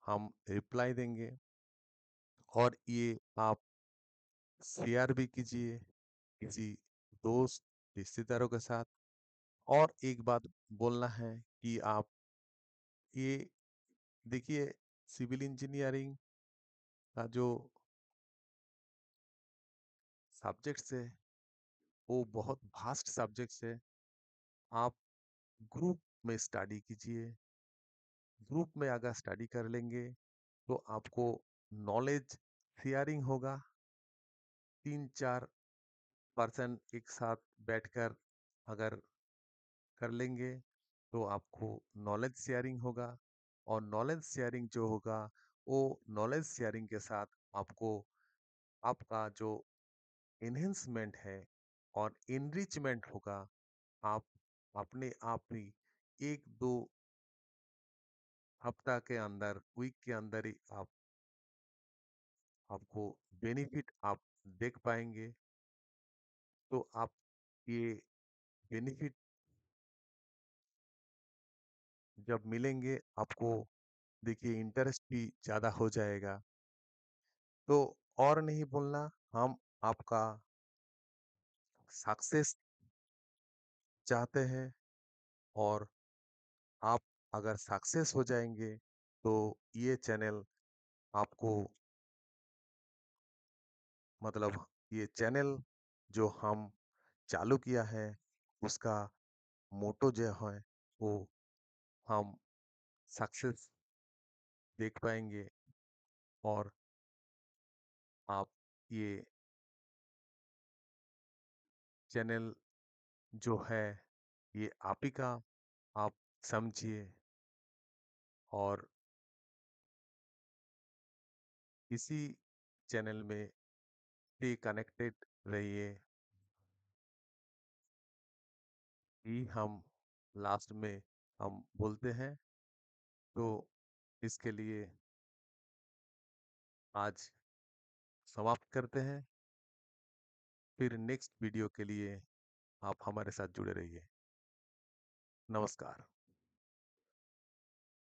हम रिप्लाई देंगे। और ये आप शेयर भी कीजिए किसी दोस्त रिश्तेदारों के साथ। और एक बात बोलना है कि आप ये देखिए, सिविल इंजीनियरिंग का जो सब्जेक्ट्स है वो बहुत वास्ट सब्जेक्ट्स है। आप ग्रुप में स्टडी कीजिए। ग्रुप में अगर स्टडी कर लेंगे तो आपको नॉलेज शेयरिंग होगा। 3-4 पर्सन एक साथ बैठकर अगर कर लेंगे तो आपको नॉलेज शेयरिंग होगा। और नॉलेज शेयरिंग जो होगा वो नॉलेज शेयरिंग के साथ आपको आपका जो एनहेंसमेंट है और इनरिचमेंट होगा। आप अपने आप ही 1-2 हफ्ता के अंदर, वीक के अंदर ही आपको बेनिफिट आप देख पाएंगे। तो आप ये बेनिफिट जब मिलेंगे आपको, देखिए इंटरेस्ट भी ज़्यादा हो जाएगा। तो और नहीं बोलना, हम आपका सक्सेस चाहते हैं और आप अगर सक्सेस हो जाएँगे, तो ये चैनल आपको मतलब ये चैनल जो हम चालू किया है, उसका मोटो जो है, वो हम सक्सेस देख पाएँगे और आप ये चैनल जो है, ये आप ही का आप समझिए और इसी चैनल में स्टे कनेक्टेड रहिए ही हम लास्ट में हम बोलते हैं। तो इसके लिए आज समाप्त करते हैं। फिर नेक्स्ट वीडियो के लिए आप हमारे साथ जुड़े रहिए। नमस्कार।